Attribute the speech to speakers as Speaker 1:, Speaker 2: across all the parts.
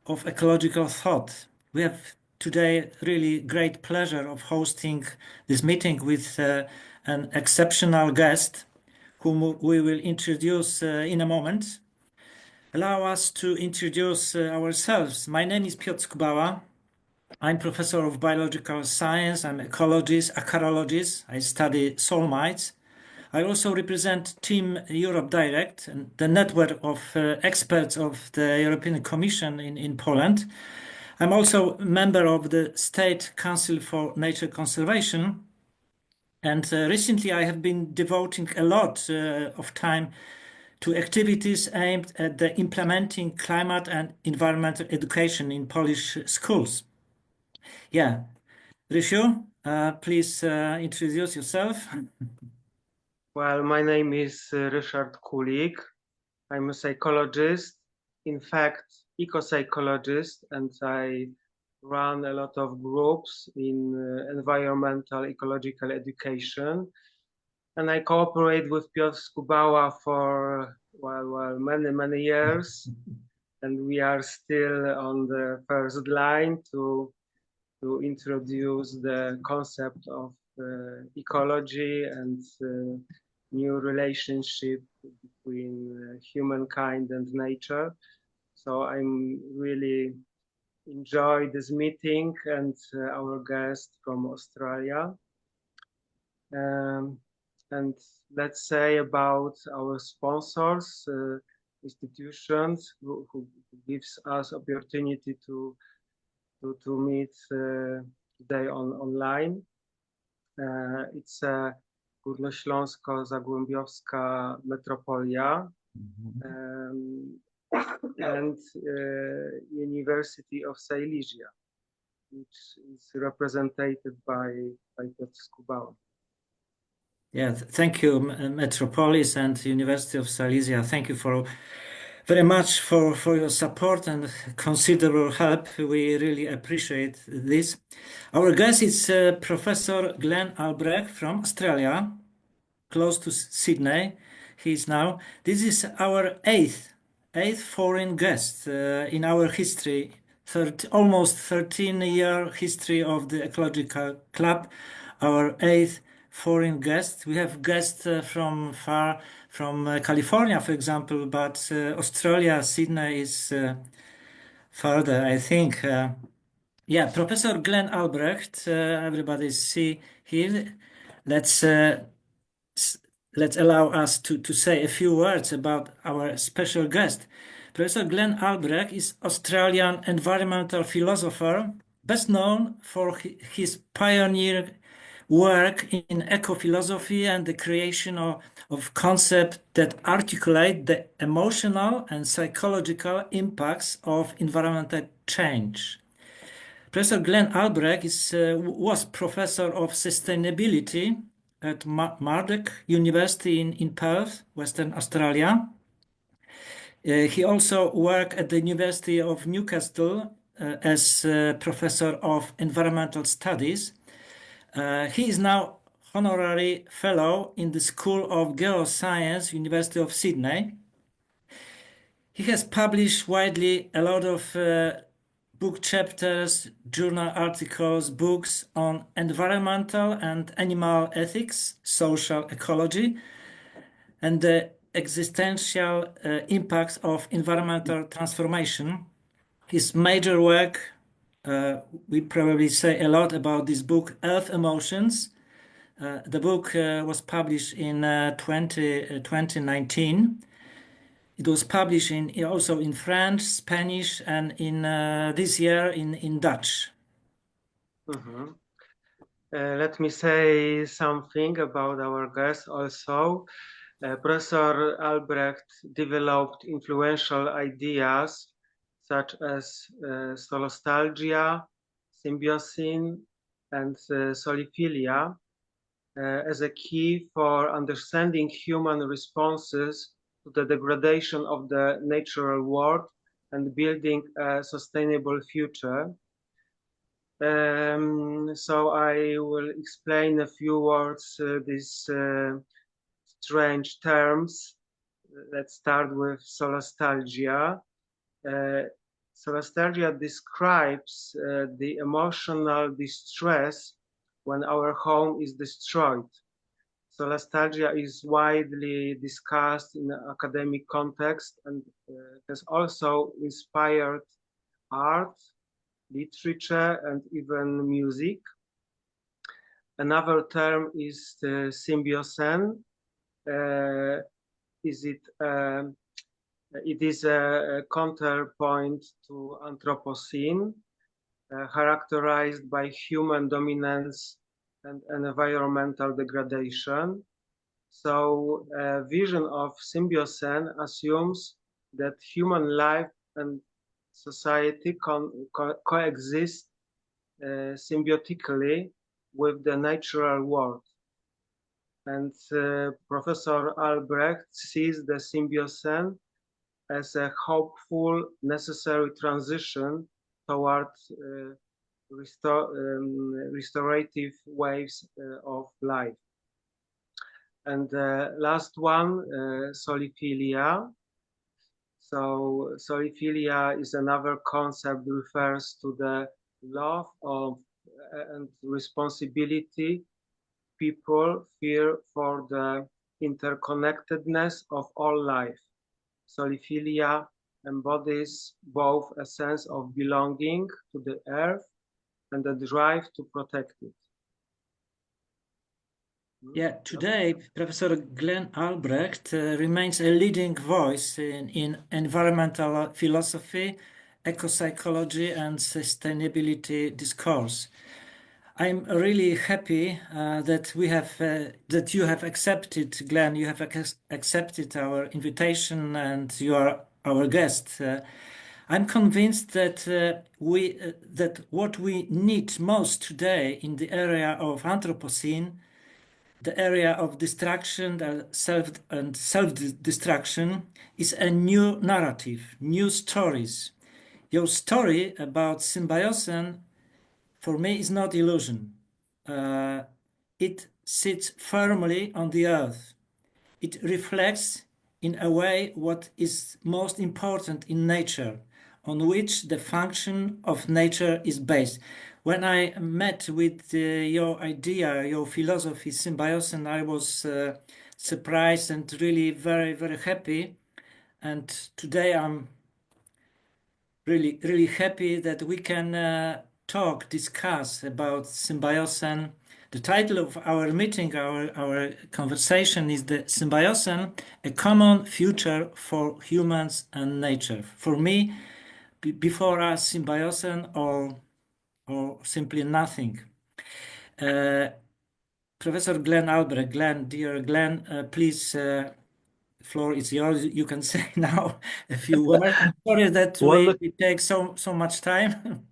Speaker 1: of ecological thought. We have today really great pleasure of hosting this meeting with an exceptional guest whom we will introduce in a moment. Allow us to introduce ourselves. My name is Piotr Skubała. I'm professor of biological science. I'm ecologist, acarologist. I study soil mites. I also represent Team Europe Direct, the network of experts of the European Commission in Poland. I'm also a member of the State Council for Nature Conservation. And recently I have been devoting a lot of time to activities aimed at the implementing climate and environmental education in Polish schools. Yeah, Rysiu, please introduce yourself.
Speaker 2: Well, my name is Ryszard Kulik. I'm a psychologist, in fact, eco-psychologist, and I run a lot of groups in environmental ecological education. And I cooperate with Piotr Skubała for, many years. And we are still on the first line to introduce the concept of ecology and new relationship between humankind and nature. So I'm really enjoy this meeting and our guest from Australia. And let's say about our sponsors, institutions who gives us opportunity to meet today online. It's a Górnośląsko-Zagłębiowska Metropolia and University of Silesia, which is represented by Piotr Skubała.
Speaker 1: Yeah, thank you, Metropolis and University of Silesia. Thank you very much for your support and considerable help. We really appreciate this. Our guest is Professor Glenn Albrecht from Australia, close to Sydney. This is our eighth foreign guest in our history, almost 13-year history of the Ecological Club. Our eighth foreign guest. We have guests from California, for example, but Australia, Sydney is further, I think. Yeah, Professor Glenn Albrecht, everybody see here. Let's allow us to say a few words about our special guest. Professor Glenn Albrecht is Australian environmental philosopher, best known for his pioneer work in eco-philosophy and the creation of concepts that articulate the emotional and psychological impacts of environmental change. Professor Glenn Albrecht was professor of sustainability at Murdoch University in Perth, Western Australia. He also worked at the University of Newcastle as professor of environmental studies. He is now honorary fellow in the School of Geosciences, University of Sydney. He has published widely a lot of book chapters, journal articles, books on environmental and animal ethics, social ecology, and the existential impacts of environmental transformation. His major work, we probably say a lot about this book, Earth Emotions. The book was published in 2019. It was published also in French, Spanish, and in this year in Dutch.
Speaker 2: Mm-hmm. Let me say something about our guest also. Professor Albrecht developed influential ideas such as solastalgia, symbiosis, and soliphilia as a key for understanding human responses to the degradation of the natural world and building a sustainable future. So I will explain a few words these strange terms. Let's start with solastalgia. solastalgia describes the emotional distress when our home is destroyed. Solastalgia is widely discussed in the academic context and has also inspired art, literature, and even music. Another term is the symbiocene. It is a counterpoint to Anthropocene, characterized by human dominance and environmental degradation. So a vision of symbiocene assumes that human life and society coexist symbiotically with the natural world. And Professor Albrecht sees the symbiocene as a hopeful, necessary transition toward restorative ways of life. And the last one, soliphilia. So soliphilia is another concept, refers to the love of and responsibility people feel for the interconnectedness of all life. Soliphilia embodies both a sense of belonging to the earth and a drive to protect it.
Speaker 1: Yeah, today, Professor Glenn Albrecht remains a leading voice in environmental philosophy, ecopsychology, and sustainability discourse. I'm really happy that that you have accepted, Glenn. You have accepted our invitation, and you are our guest. I'm convinced that that what we need most today in the area of Anthropocene, the area of destruction and self-destruction, is a new narrative, new stories. Your story about symbiocene, for me, is not illusion. It sits firmly on the earth. It reflects in a way what is most important in nature, on which the function of nature is based. When I met with your idea, your philosophy, symbiocene, I was surprised and really very, very happy. And today I'm really, really happy that we can discuss about symbiocene. The title of our meeting, our conversation is the Symbiocene, a common future for humans and nature. For me, before us, symbiocene or simply nothing. Professor Glenn Albrecht, dear Glenn, please, floor is yours. You can say now a few words. I'm sorry that we take so much time.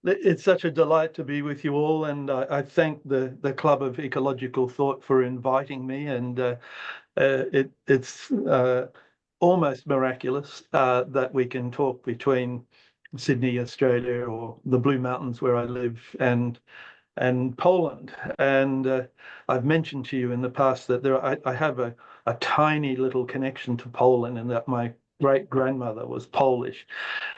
Speaker 3: It's such a delight to be with you all, and I thank the Club of Ecological Thought for inviting me. And it's almost miraculous that we can talk between Sydney, Australia, or the Blue Mountains where I live, and Poland. And I've mentioned to you in the past that I have a tiny little connection to Poland, and that my great-grandmother was Polish.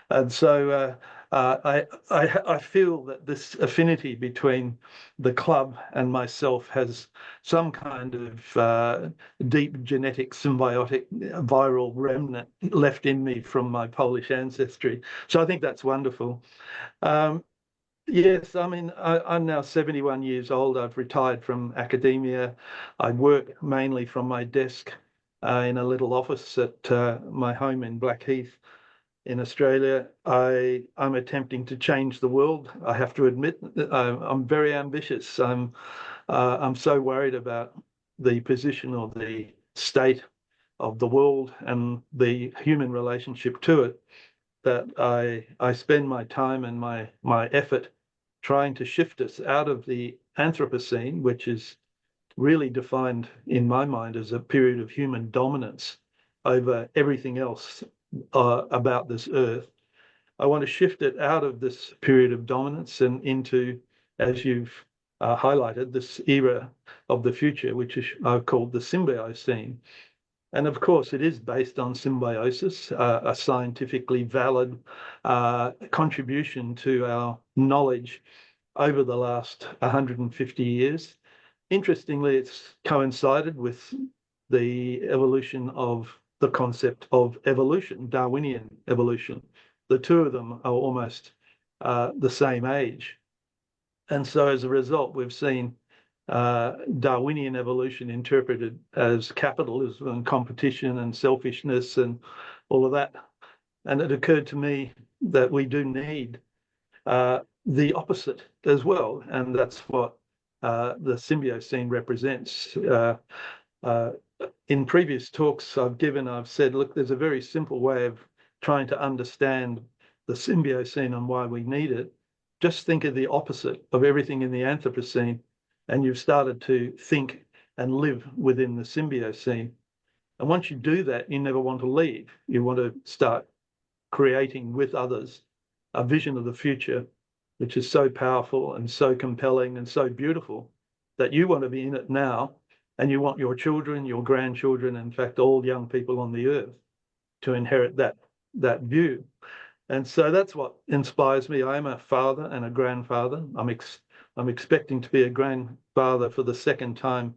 Speaker 3: And so I feel that this affinity between the club and myself has some kind of deep genetic symbiotic viral remnant left in me from my Polish ancestry. So I think that's wonderful. Yes, I mean, I'm now 71 years old. I've retired from academia. I work mainly from my desk in a little office at my home in Blackheath in Australia. I'm attempting to change the world. I have to admit, I'm very ambitious. I'm so worried about the position or the state of the world and the human relationship to it that I spend my time and my effort trying to shift us out of the Anthropocene, which is really defined in my mind as a period of human dominance over everything else about this earth. I want to shift it out of this period of dominance and into, as you've highlighted, this era of the future, which is I've called the Symbiocene. And of course, it is based on symbiosis, a scientifically valid contribution to our knowledge over the last 150 years. Interestingly, it's coincided with the evolution of the concept of evolution, Darwinian evolution. The two of them are almost the same age. And so as a result, we've seen Darwinian evolution interpreted as capitalism and competition and selfishness and all of that. And it occurred to me that we do need the opposite as well. And that's what the Symbiocene represents. In previous talks I've given, I've said, look, there's a very simple way of trying to understand the Symbiocene and why we need it. Just think of the opposite of everything in the Anthropocene, and you've started to think and live within the Symbiocene. And once you do that, you never want to leave. You want to start creating with others a vision of the future, which is so powerful and so compelling and so beautiful that you want to be in it now, and you want your children, your grandchildren, in fact, all young people on the earth to inherit that view. And so that's what inspires me. I am a father and a grandfather. I'm expecting to be a grandfather for the second time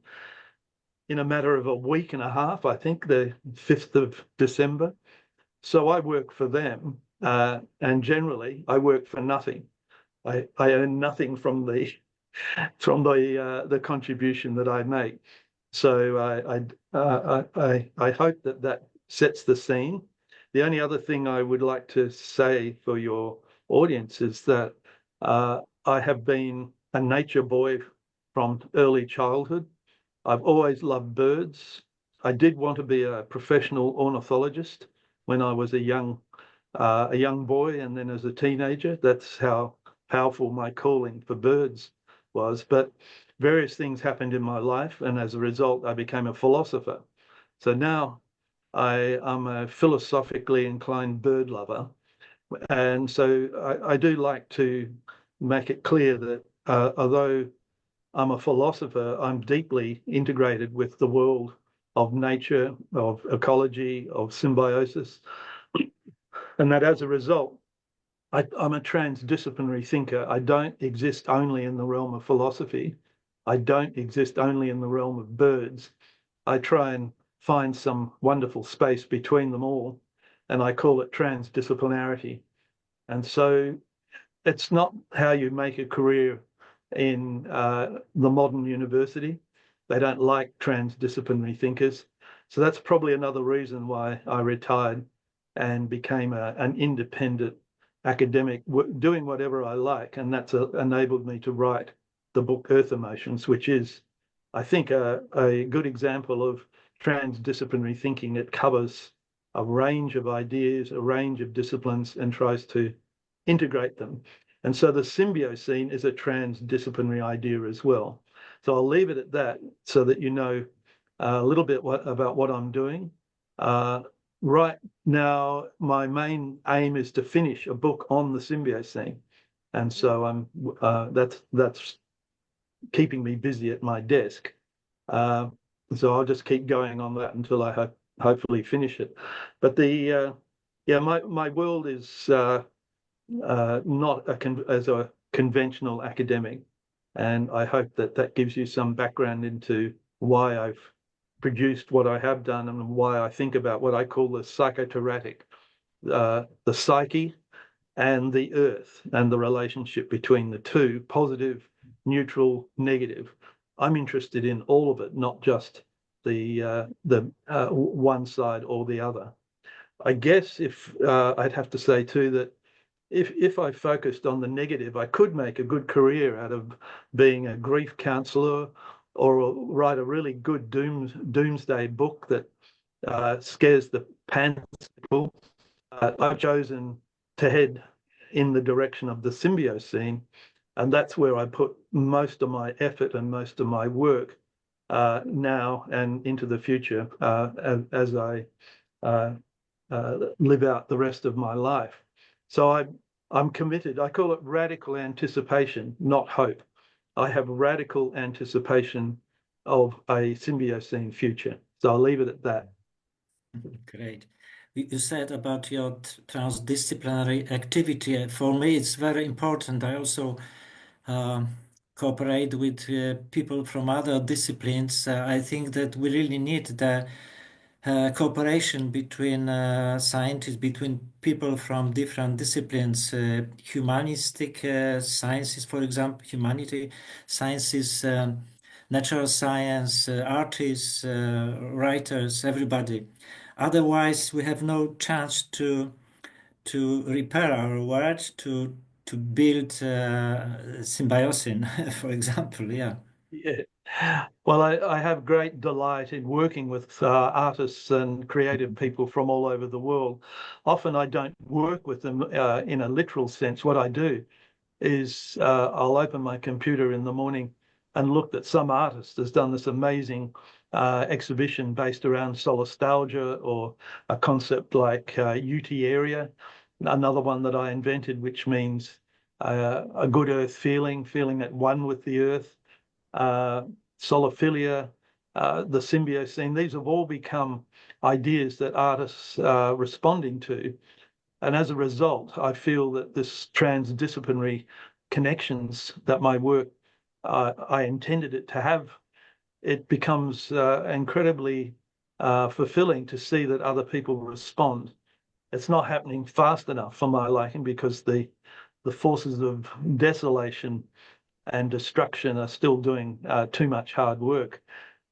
Speaker 3: in a matter of a week and a half, I think, the 5th of December. So I work for them, and generally I work for nothing. I earn nothing from the contribution that I make. So I hope that sets the scene. The only other thing I would like to say for your audience is that I have been a nature boy from early childhood. I've always loved birds. I did want to be a professional ornithologist when I was a young boy, and then as a teenager. That's how powerful my calling for birds was. But various things happened in my life, and as a result, I became a philosopher. So now I am a philosophically inclined bird lover. And so I do like to make it clear that although I'm a philosopher, I'm deeply integrated with the world of nature, of ecology, of symbiosis. And that as a result, I'm a transdisciplinary thinker. I don't exist only in the realm of philosophy. I don't exist only in the realm of birds. I try and find some wonderful space between them all, and I call it transdisciplinarity. And so it's not how you make a career in the modern university. They don't like transdisciplinary thinkers. So that's probably another reason why I retired and became an independent academic, doing whatever I like. And that's enabled me to write the book Earth Emotions, which is, I think, a good example of transdisciplinary thinking. It covers a range of ideas, a range of disciplines, and tries to integrate them. And so the Symbiocene is a transdisciplinary idea as well. So I'll leave it at that so that you know a little bit about what I'm doing. Right now, my main aim is to finish a book on the Symbiocene. And so that's keeping me busy at my desk. So I'll just keep going on that until I hopefully finish it. But my world is not as a conventional academic, and I hope that gives you some background into why I've produced what I have done and why I think about what I call the psychoterratic, the psyche and the earth, and the relationship between the two, positive, neutral, negative. I'm interested in all of it, not just the one side or the other. I guess if I'd have to say too that if I focused on the negative, I could make a good career out of being a grief counselor or write a really good doomsday book that scares the pants people. I've chosen to head in the direction of the Symbiocene, and that's where I put most of my effort and most of my work now and into the future as I live out the rest of my life. So I'm committed. I call it radical anticipation, not hope. I have radical anticipation of a Symbiocene future. So I'll leave it at that.
Speaker 1: Great. You said about your transdisciplinary activity. For me, it's very important. I also um, cooperate with people from other disciplines. I think that we really need the cooperation between scientists, between people from different disciplines, humanistic sciences, for example, humanity sciences, natural science, artists, writers, everybody. Otherwise, we have no chance to repair our world, to build symbiosis, for example. Yeah.
Speaker 3: Yeah. Well, I have great delight in working with artists and creative people from all over the world. Often I don't work with them in a literal sense. What I do is I'll open my computer in the morning and look that some artist has done this amazing exhibition based around solastalgia or a concept like UT area. Another one that I invented, which means a good earth feeling at one with the earth. Soliphilia, the symbiocene, these have all become ideas that artists are responding to. And as a result, I feel that this transdisciplinary connections that my work, I intended it to have, it becomes incredibly fulfilling to see that other people respond. It's not happening fast enough for my liking because the forces of desolation and destruction are still doing too much hard work.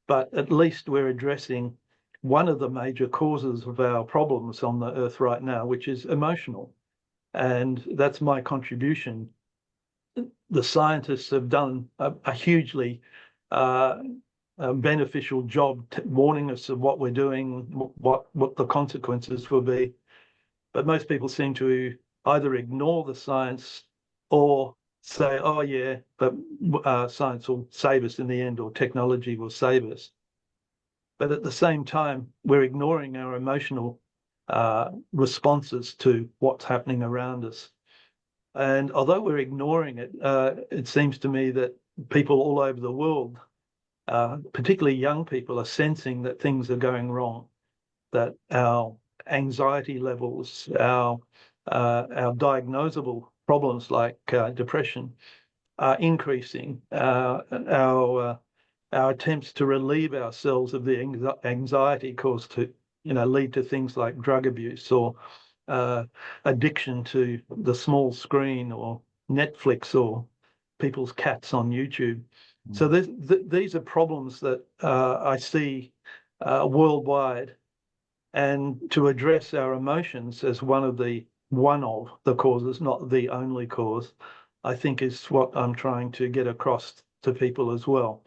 Speaker 3: But at least we're addressing one of the major causes of our problems on the earth right now, which is emotional. And that's my contribution. The scientists have done a hugely beneficial job warning us of what we're doing, what the consequences will be. But most people seem to either ignore the science or say, oh, yeah, but science will save us in the end, or technology will save us. But at the same time, we're ignoring our emotional responses to what's happening around us. And although we're ignoring it, it seems to me that people all over the world, particularly young people, are sensing that things are going wrong, that our anxiety levels, our diagnosable problems like depression are increasing. Our attempts to relieve ourselves of the anxiety caused to, lead to things like drug abuse or addiction to the small screen or Netflix or people's cats on YouTube. So these are problems that I see worldwide, and to address our emotions as one of the causes, not the only cause, I think is what I'm trying to get across to people as well.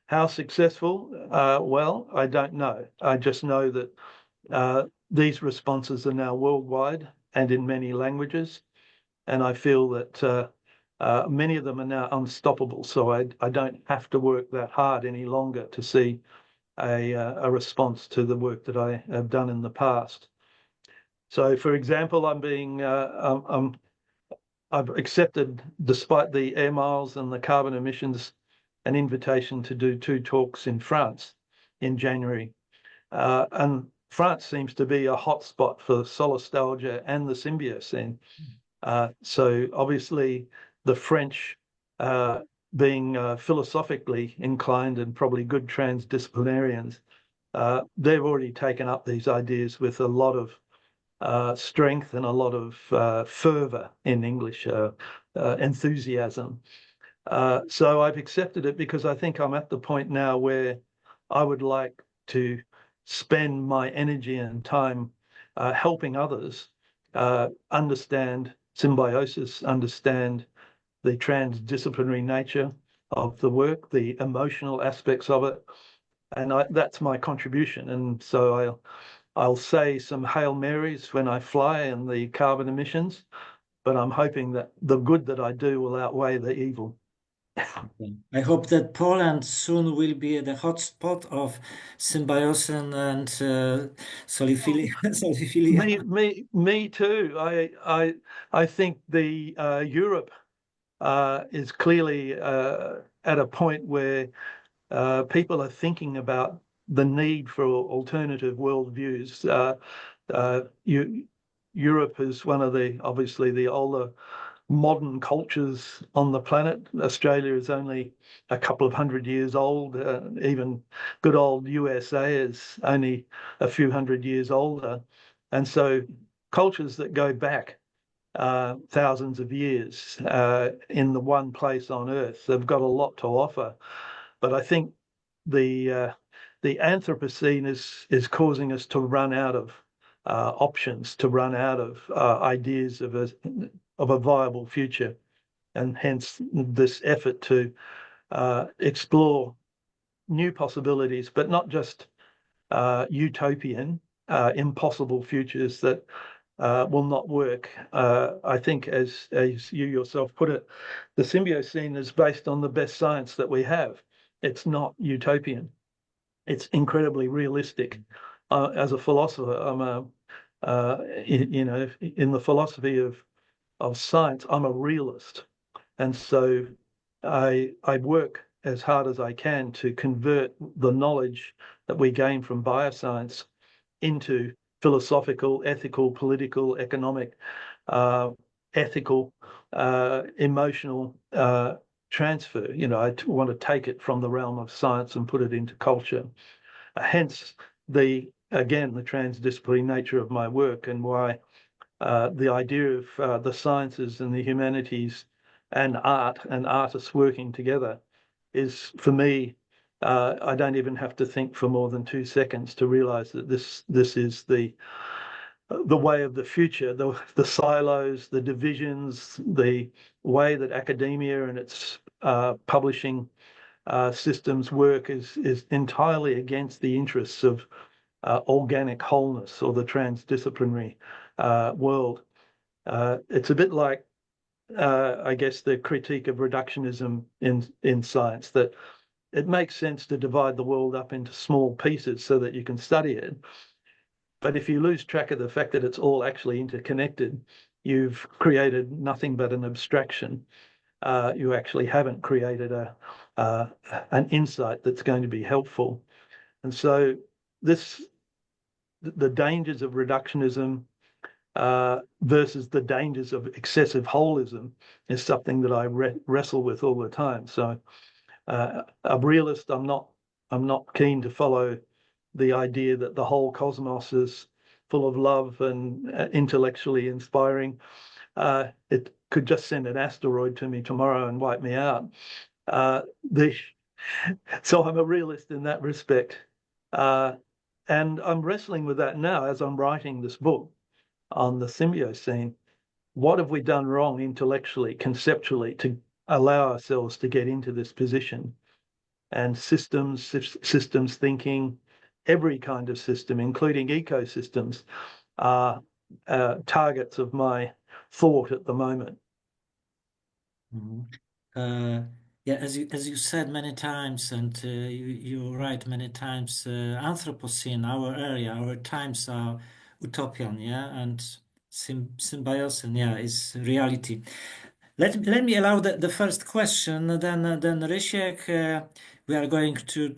Speaker 3: How successful? Well, I don't know. I just know that these responses are now worldwide and in many languages, and I feel that many of them are now unstoppable. So I don't have to work that hard any longer to see a response to the work that I have done in the past. So, for example, I've accepted, despite the air miles and the carbon emissions, an invitation to do 2 talks in France in January. And France seems to be a hotspot for solastalgia and the symbiocene. So obviously the French, being philosophically inclined and probably good transdisciplinarians, they've already taken up these ideas with a lot of strength and a lot of fervor, in English, enthusiasm. So I've accepted it because I think I'm at the point now where I would like to spend my energy and time helping others understand symbiosis, understand the transdisciplinary nature of the work, the emotional aspects of it. And that's my contribution. And so I'll say some Hail Marys when I fly and the carbon emissions, but I'm hoping that the good that I do will outweigh the evil.
Speaker 1: I hope that Poland soon will be the hotspot of symbiosis and soliphilia.
Speaker 3: Me too. I think the Europe is clearly at a point where people are thinking about the need for alternative worldviews. Europe is one of obviously the older modern cultures on the planet. Australia is only a couple of hundred years old. Even good old USA is only a few hundred years older. And so cultures that go back thousands of years in the one place on Earth, they've got a lot to offer. But I think the Anthropocene is causing us to run out of options, to run out of ideas of a viable future, and hence this effort to explore new possibilities, but not just utopian, impossible futures that will not work. I think, as you yourself put it, the Symbiocene is based on the best science that we have. It's not utopian. It's incredibly realistic. As a philosopher, I'm in the philosophy of science, I'm a realist. And so I work as hard as I can to convert the knowledge that we gain from bioscience into philosophical, ethical, political, economic, ethical, emotional transfer. I want to take it from the realm of science and put it into culture. Hence the transdisciplinary nature of my work, and why the idea of the sciences and the humanities and art and artists working together is, for me, I don't even have to think for more than 2 seconds to realize that this is the way of the future. The silos, the divisions, the way that academia and its publishing systems work is entirely against the interests of organic wholeness or the transdisciplinary world. It's a bit like, I guess, the critique of reductionism in science, that it makes sense to divide the world up into small pieces so that you can study it. But if you lose track of the fact that it's all actually interconnected, you've created nothing but an abstraction. You actually haven't created an insight that's going to be helpful. And so the dangers of reductionism versus the dangers of excessive holism is something that I wrestle with all the time. So a realist, I'm not keen to follow the idea that the whole cosmos is full of love and intellectually inspiring. It could just send an asteroid to me tomorrow and wipe me out. So I'm a realist in that respect. And I'm wrestling with that now as I'm writing this book on the Symbiocene. What have we done wrong intellectually, conceptually, to allow ourselves to get into this position? And systems thinking, every kind of system, including ecosystems, are targets of my thought at the moment.
Speaker 1: Mm-hmm. Yeah, as you said many times, and you write many times, Anthropocene, our area, our times are utopian, yeah, and Symbiocene, yeah, is reality. Let me allow the first question, then Rysiek, we are going to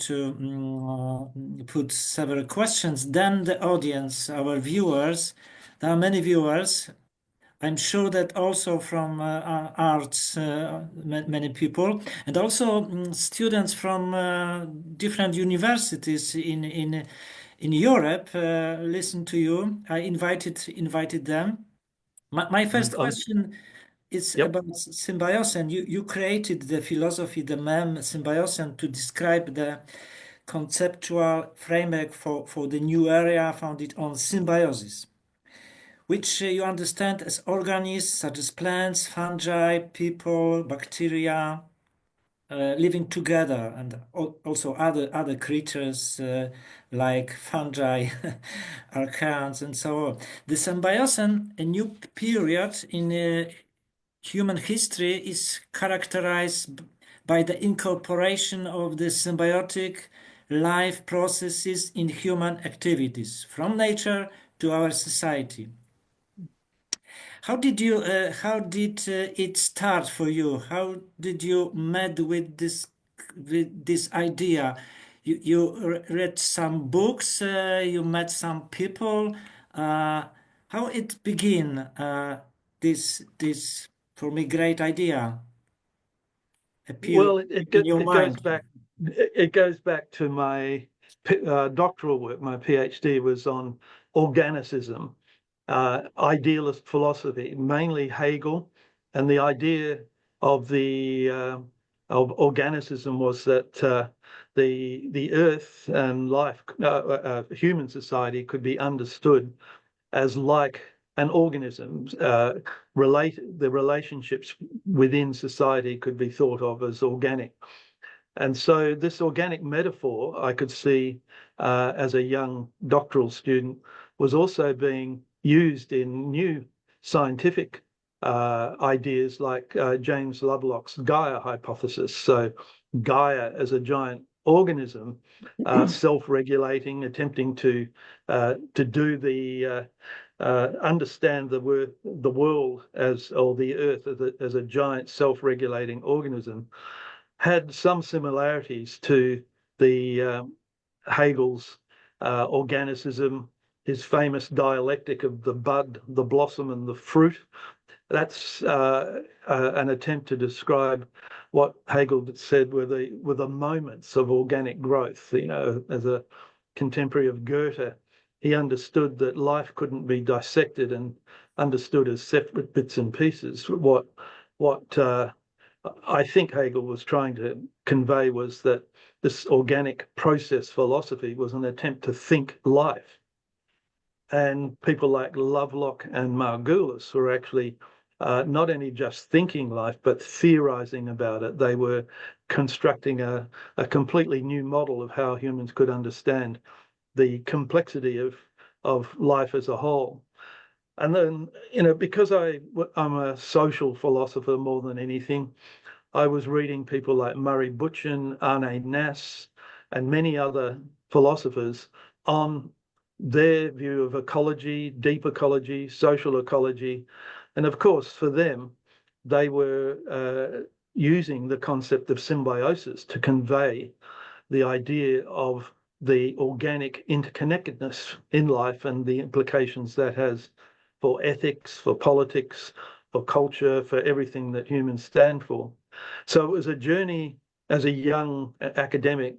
Speaker 1: put several questions. Then the audience, our viewers, there are many viewers. I'm sure that also from arts, many people, and also students from different universities in Europe listen to you. I invited them. My first question is about Symbiocene. You created the philosophy, the meme Symbiocene, to describe the conceptual framework for the new area founded on symbiosis, which you understand as organisms such as plants, fungi, people, bacteria, living together, and also other creatures like fungi, archaeans, and so on. The Symbiocene, a new period in human history, is characterized by the incorporation of the symbiotic life processes in human activities, from nature to our society. How did it start for you? How did you met with this idea? you read some books, you met some people. How it begin? This for me great idea appear
Speaker 3: Well,
Speaker 1: in your
Speaker 3: it goes
Speaker 1: mind.
Speaker 3: back. It goes back to my doctoral work. My PhD was on organicism, idealist philosophy, mainly Hegel, and the idea of of organicism was that the Earth and life, human society, could be understood as like an organism. The relationships within society could be thought of as organic. And so this organic metaphor I could see as a young doctoral student was also being used in new scientific ideas like James Lovelock's Gaia hypothesis. So Gaia as a giant organism, self-regulating, attempting to do the understand the world as, or the Earth as a giant self-regulating organism, had some similarities to the Hegel's organicism, his famous dialectic of the bud, the blossom, and the fruit. That's an attempt to describe what Hegel said were the moments of organic growth. You know, as a contemporary of Goethe, he understood that life couldn't be dissected and understood as separate bits and pieces. What I think Hegel was trying to convey was that this organic process philosophy was an attempt to think life. And people like Lovelock and Margulis were actually not only just thinking life, but theorizing about it. They were constructing a completely new model of how humans could understand the complexity of life as a whole. And then, you know, because I'm a social philosopher more than anything, I was reading people like Murray Bookchin, Arne Naess, and many other philosophers on their view of ecology, deep ecology, social ecology. And of course, for them, they were using the concept of symbiosis to convey the idea of the organic interconnectedness in life and the implications that has for ethics, for politics, for culture, for everything that humans stand for. So it was a journey as a young academic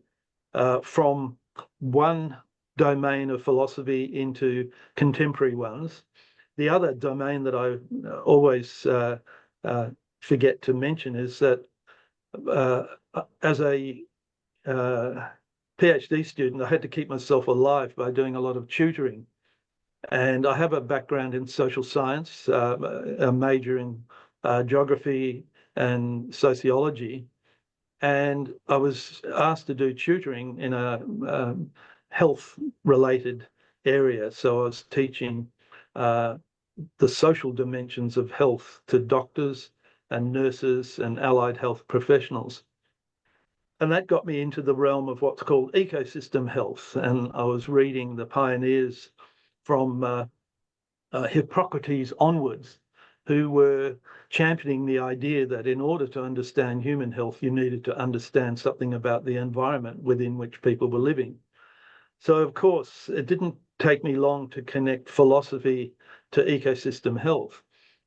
Speaker 3: from one domain of philosophy into contemporary ones. The other domain that I always forget to mention is that as a PhD student, I had to keep myself alive by doing a lot of tutoring. And I have a background in social science, a major in geography and sociology. And I was asked to do tutoring in a health-related area. So I was teaching the social dimensions of health to doctors and nurses and allied health professionals. And that got me into the realm of what's called ecosystem health. And I was reading the pioneers from Hippocrates onwards, who were championing the idea that in order to understand human health, you needed to understand something about the environment within which people were living. So, of course, it didn't take me long to connect philosophy to ecosystem health.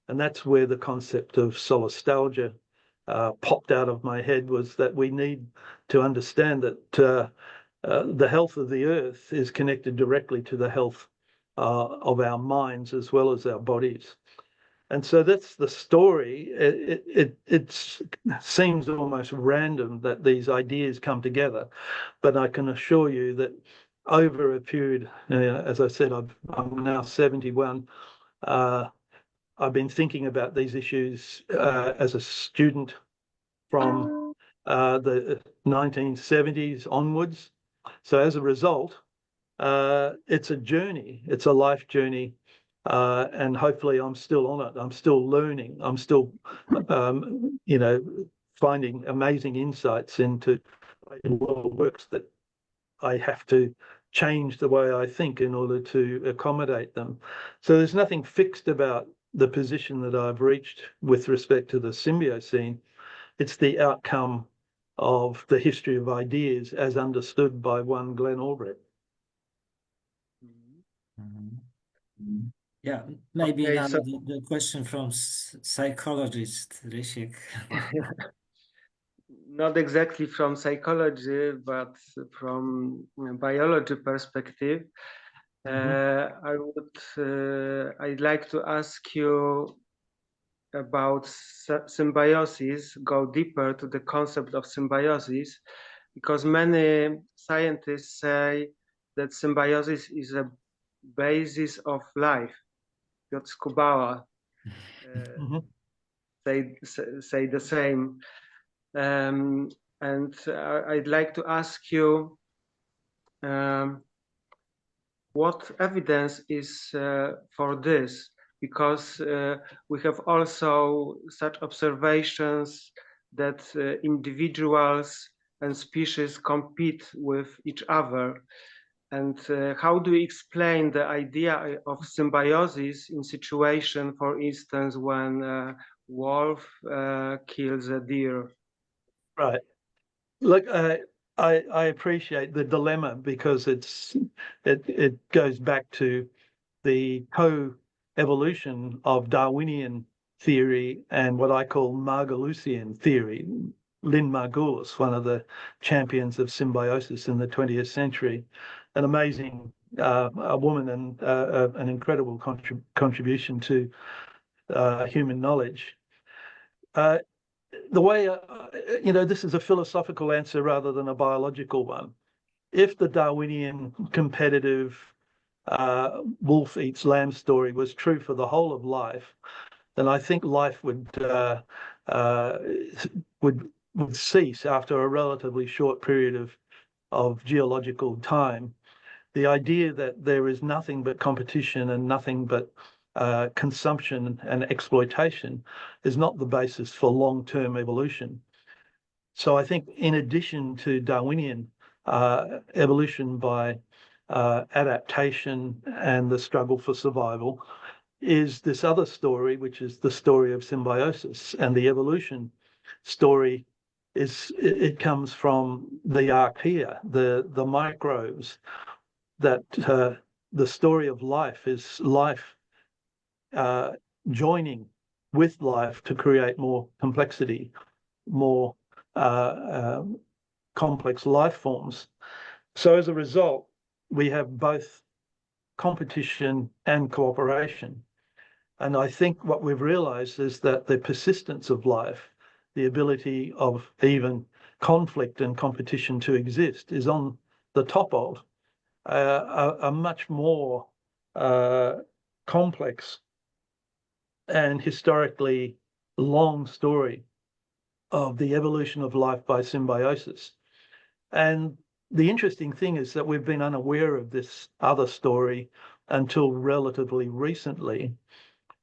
Speaker 3: And that's where the concept of solastalgia popped out of my head, was that we need to understand that the health of the earth is connected directly to the health of our minds as well as our bodies. And so that's the story. It seems almost random that these ideas come together, but I can assure you that over a period, as I said, I'm now 71, I've been thinking about these issues as a student from the 1970s onwards. So as a result, it's a journey, it's a life journey, and hopefully I'm still on it. I'm still learning. I'm still, finding amazing insights into the world works that I have to change the way I think in order to accommodate them. So there's nothing fixed about the position that I've reached with respect to the Symbiocene. It's the outcome of the history of ideas as understood by one Glenn Albrecht.
Speaker 1: Yeah, maybe
Speaker 2: Okay,
Speaker 1: now
Speaker 2: so-
Speaker 1: the question from psychologist Rysiek.
Speaker 2: Not exactly from psychology, but from biology perspective. I'd like to ask you about symbiosis, go deeper to the concept of symbiosis, because many scientists say that symbiosis is a basis of life. Piotr Skubała say the same. And I'd like to ask you, what evidence is for this? Because we have also such observations that individuals and species compete with each other. And how do we explain the idea of symbiosis in situation, for instance, when a wolf kills a deer?
Speaker 3: Right. Look, I appreciate the dilemma because it goes back to the co-evolution of Darwinian theory and what I call Margalusian theory. Lynn Margulis, one of the champions of symbiosis in the 20th century, an amazing a woman and an incredible contribution to human knowledge. The way, this is a philosophical answer rather than a biological one. If the Darwinian competitive wolf eats lamb story was true for the whole of life, then I think life would cease after a relatively short period of geological time. The idea that there is nothing but competition and nothing but consumption and exploitation is not the basis for long-term evolution. So I think in addition to Darwinian evolution by adaptation and the struggle for survival is this other story, which is the story of symbiosis. And the evolution story it comes from the archaea, the microbes, that the story of life is life joining with life to create more complexity, more complex life forms. So as a result, we have both competition and cooperation. And I think what we've realized is that the persistence of life, the ability of even conflict and competition to exist, is on the top of a much more complex and historically long story of the evolution of life by symbiosis. And the interesting thing is that we've been unaware of this other story until relatively recently.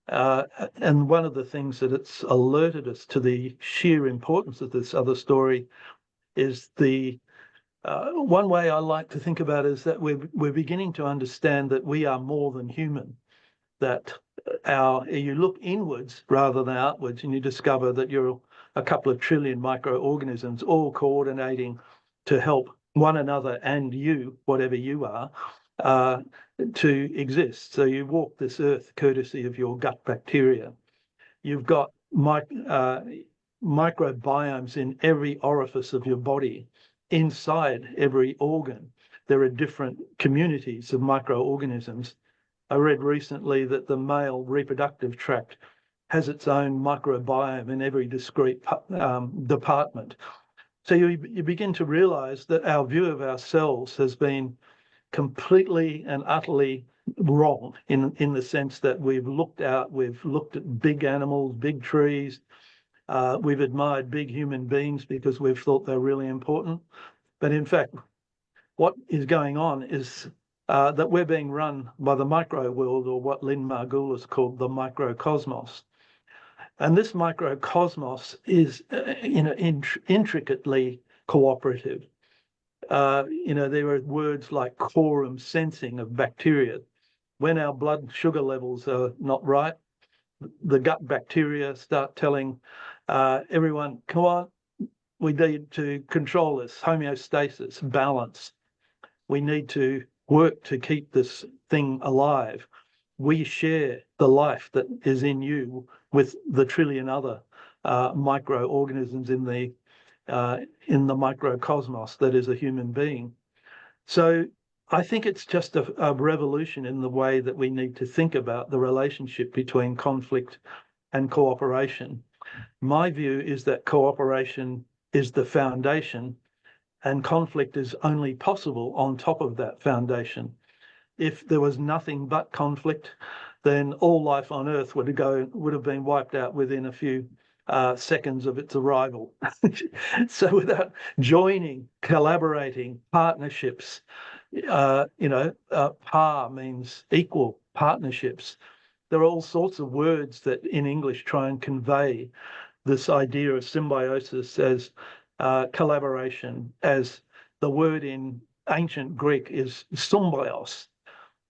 Speaker 3: And one of the things that it's alerted us to the sheer importance of this other story is the one way I like to think about it is that we're beginning to understand that we are more than human, that you look inwards rather than outwards and you discover that you're a couple of trillion microorganisms all coordinating to help one another and you, whatever you are, to exist. So you walk this earth courtesy of your gut bacteria. You've got microbiomes in every orifice of your body. Inside every organ, there are different communities of microorganisms. I read recently that the male reproductive tract has its own microbiome in every discrete department. So you begin to realize that our view of ourselves has been completely and utterly wrong in the sense that we've looked at big animals, big trees, we've admired big human beings because we've thought they're really important. But in fact, what is going on is that we're being run by the micro world, or what Lynn Margulis called the microcosmos. And this microcosmos is intricately cooperative. There are words like quorum sensing of bacteria. When our blood sugar levels are not right, the gut bacteria start telling everyone, come on, we need to control this homeostasis, balance. We need to work to keep this thing alive. We share the life that is in you with the trillion other microorganisms in the microcosmos that is a human being. So I think it's just a revolution in the way that we need to think about the relationship between conflict and cooperation. My view is that cooperation is the foundation, and conflict is only possible on top of that foundation. If there was nothing but conflict, then all life on Earth would have been wiped out within a few seconds of its arrival. So without joining, collaborating, partnerships, par means equal partnerships. There are all sorts of words that in English try and convey this idea of symbiosis as collaboration, as the word in ancient Greek is symbios,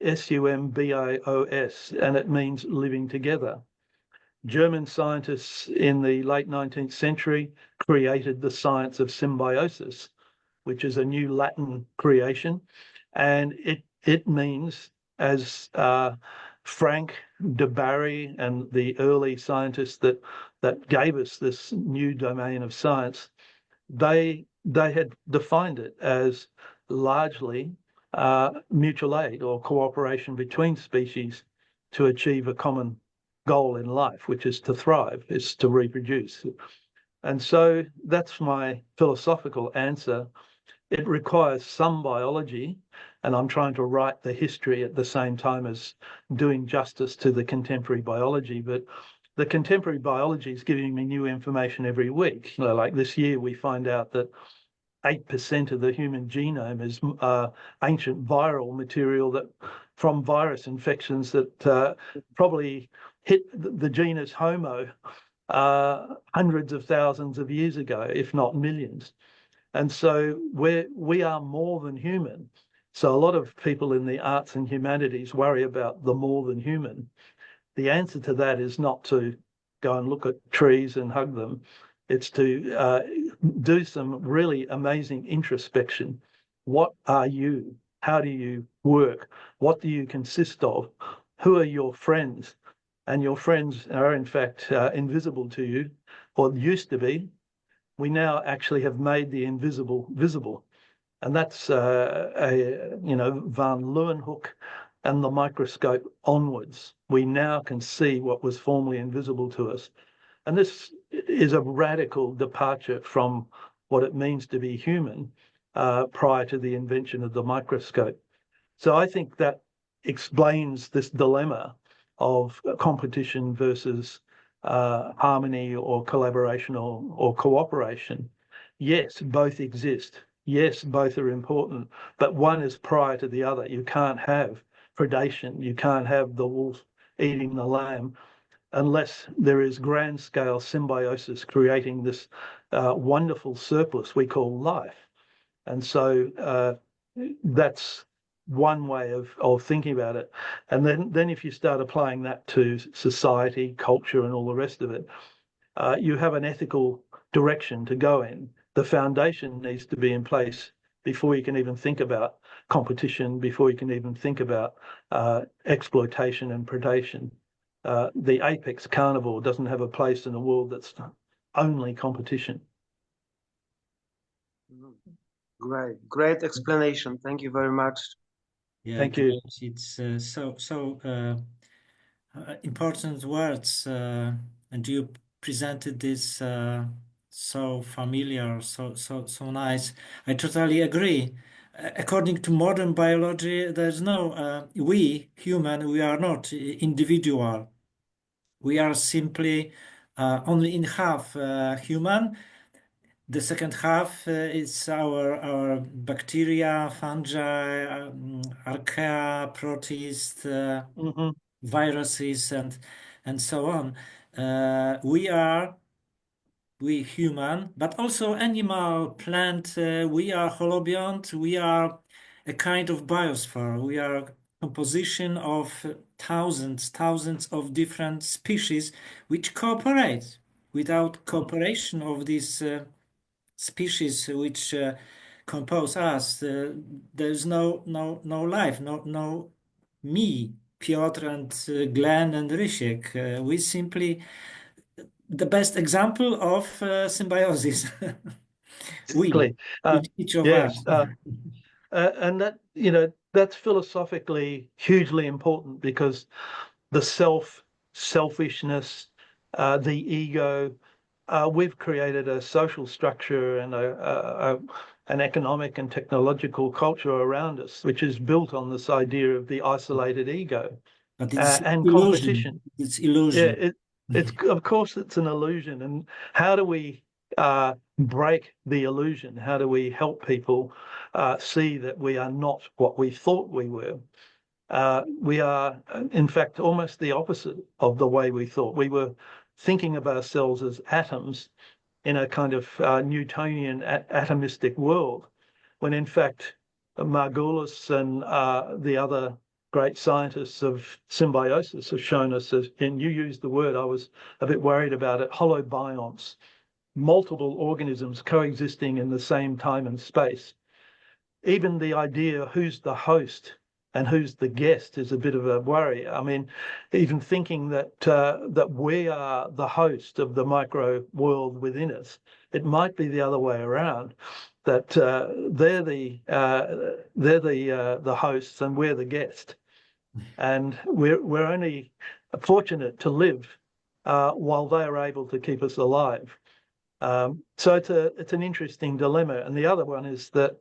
Speaker 3: S-U-M-B-I-O-S, and it means living together. German scientists in the late 19th century created the science of symbiosis, which is a new Latin creation, and it means, as Frank de Barry and the early scientists that gave us this new domain of science, they had defined it as largely mutual aid or cooperation between species to achieve a common goal in life, which is to thrive, is to reproduce. And so that's my philosophical answer. It requires some biology, and I'm trying to write the history at the same time as doing justice to the contemporary biology. But the contemporary biology is giving me new information every week. Like this year, we find out that 8% of the human genome is ancient viral material that from virus infections that probably hit the genus Homo hundreds of thousands of years ago, if not millions. And so we are more than human. So a lot of people in the arts and humanities worry about the more than human. The answer to that is not to go and look at trees and hug them. It's to do some really amazing introspection. What are you? How do you work? What do you consist of? Who are your friends? And your friends are in fact invisible to you, or used to be. We now actually have made the invisible visible. And that's van Leeuwenhoek and the microscope onwards. We now can see what was formerly invisible to us. And this is a radical departure from what it means to be human prior to the invention of the microscope. So I think that explains this dilemma of competition versus harmony or collaboration or cooperation. Yes, both exist. Yes, both are important, but one is prior to the other. You can't have predation. You can't have the wolf eating the lamb unless there is grand scale symbiosis creating this wonderful surplus we call life. And so that's one way of thinking about it. And then if you start applying that to society, culture, and all the rest of it, you have an ethical direction to go in. The foundation needs to be in place before you can even think about competition, before you can even think about exploitation and predation. The apex carnivore doesn't have a place in a world that's only competition.
Speaker 2: Great explanation. Thank you very much.
Speaker 1: Yeah,
Speaker 3: Thank you.
Speaker 1: It's so important words, and you presented this so familiar, so nice. I totally agree. According to modern biology, there's no we human. We are not individual. We are simply only in half human. The second half is our bacteria, fungi, archaea, protists, viruses, and so on. We human, but also animal, plant. We are holobiont. We are a kind of biosphere. We are composition of thousands of different species which cooperate. Without cooperation of these species which compose us. There's no life, no me, Piotr and Glenn and Rysiek. We simply the best example of symbiosis. We,
Speaker 3: Exactly.
Speaker 1: each of
Speaker 3: Yes,
Speaker 1: us.
Speaker 3: and that, you know, that's philosophically hugely important, because the selfishness, the ego, we've created a social structure and an economic and technological culture around us, which is built on this idea of the isolated ego
Speaker 1: But it's
Speaker 3: and
Speaker 1: illusion.
Speaker 3: competition.
Speaker 1: It's illusion.
Speaker 3: Yeah, it's of course it's an illusion. And how do we break the illusion? How do we help people see that we are not what we thought we were? We are, in fact, almost the opposite of the way we thought. We were thinking of ourselves as atoms in a kind of Newtonian atomistic world, when in fact Margulis and the other great scientists of symbiosis have shown us, and you used the word, I was a bit worried about it, holobionts, multiple organisms coexisting in the same time and space. Even the idea who's the host and who's the guest is a bit of a worry. I mean, even thinking that that we are the host of the micro world within us, it might be the other way around. That they're the hosts and we're the guest, and we're only fortunate to live while they are able to keep us alive. So it's an interesting dilemma. And the other one is that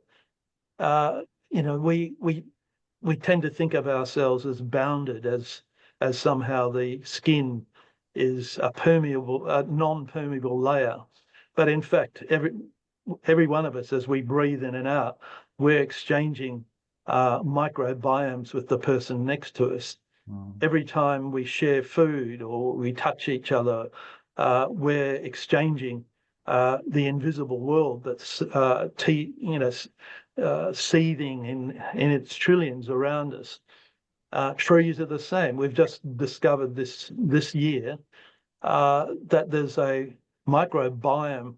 Speaker 3: you know, we tend to think of ourselves as bounded, as somehow the skin is a non-permeable layer. But in fact, every one of us, as we breathe in and out, we're exchanging microbiomes with the person next to us. Every time we share food or we touch each other, we're exchanging the invisible world that's seething in its trillions around us. Trees are the same. We've just discovered this year that there's a microbiome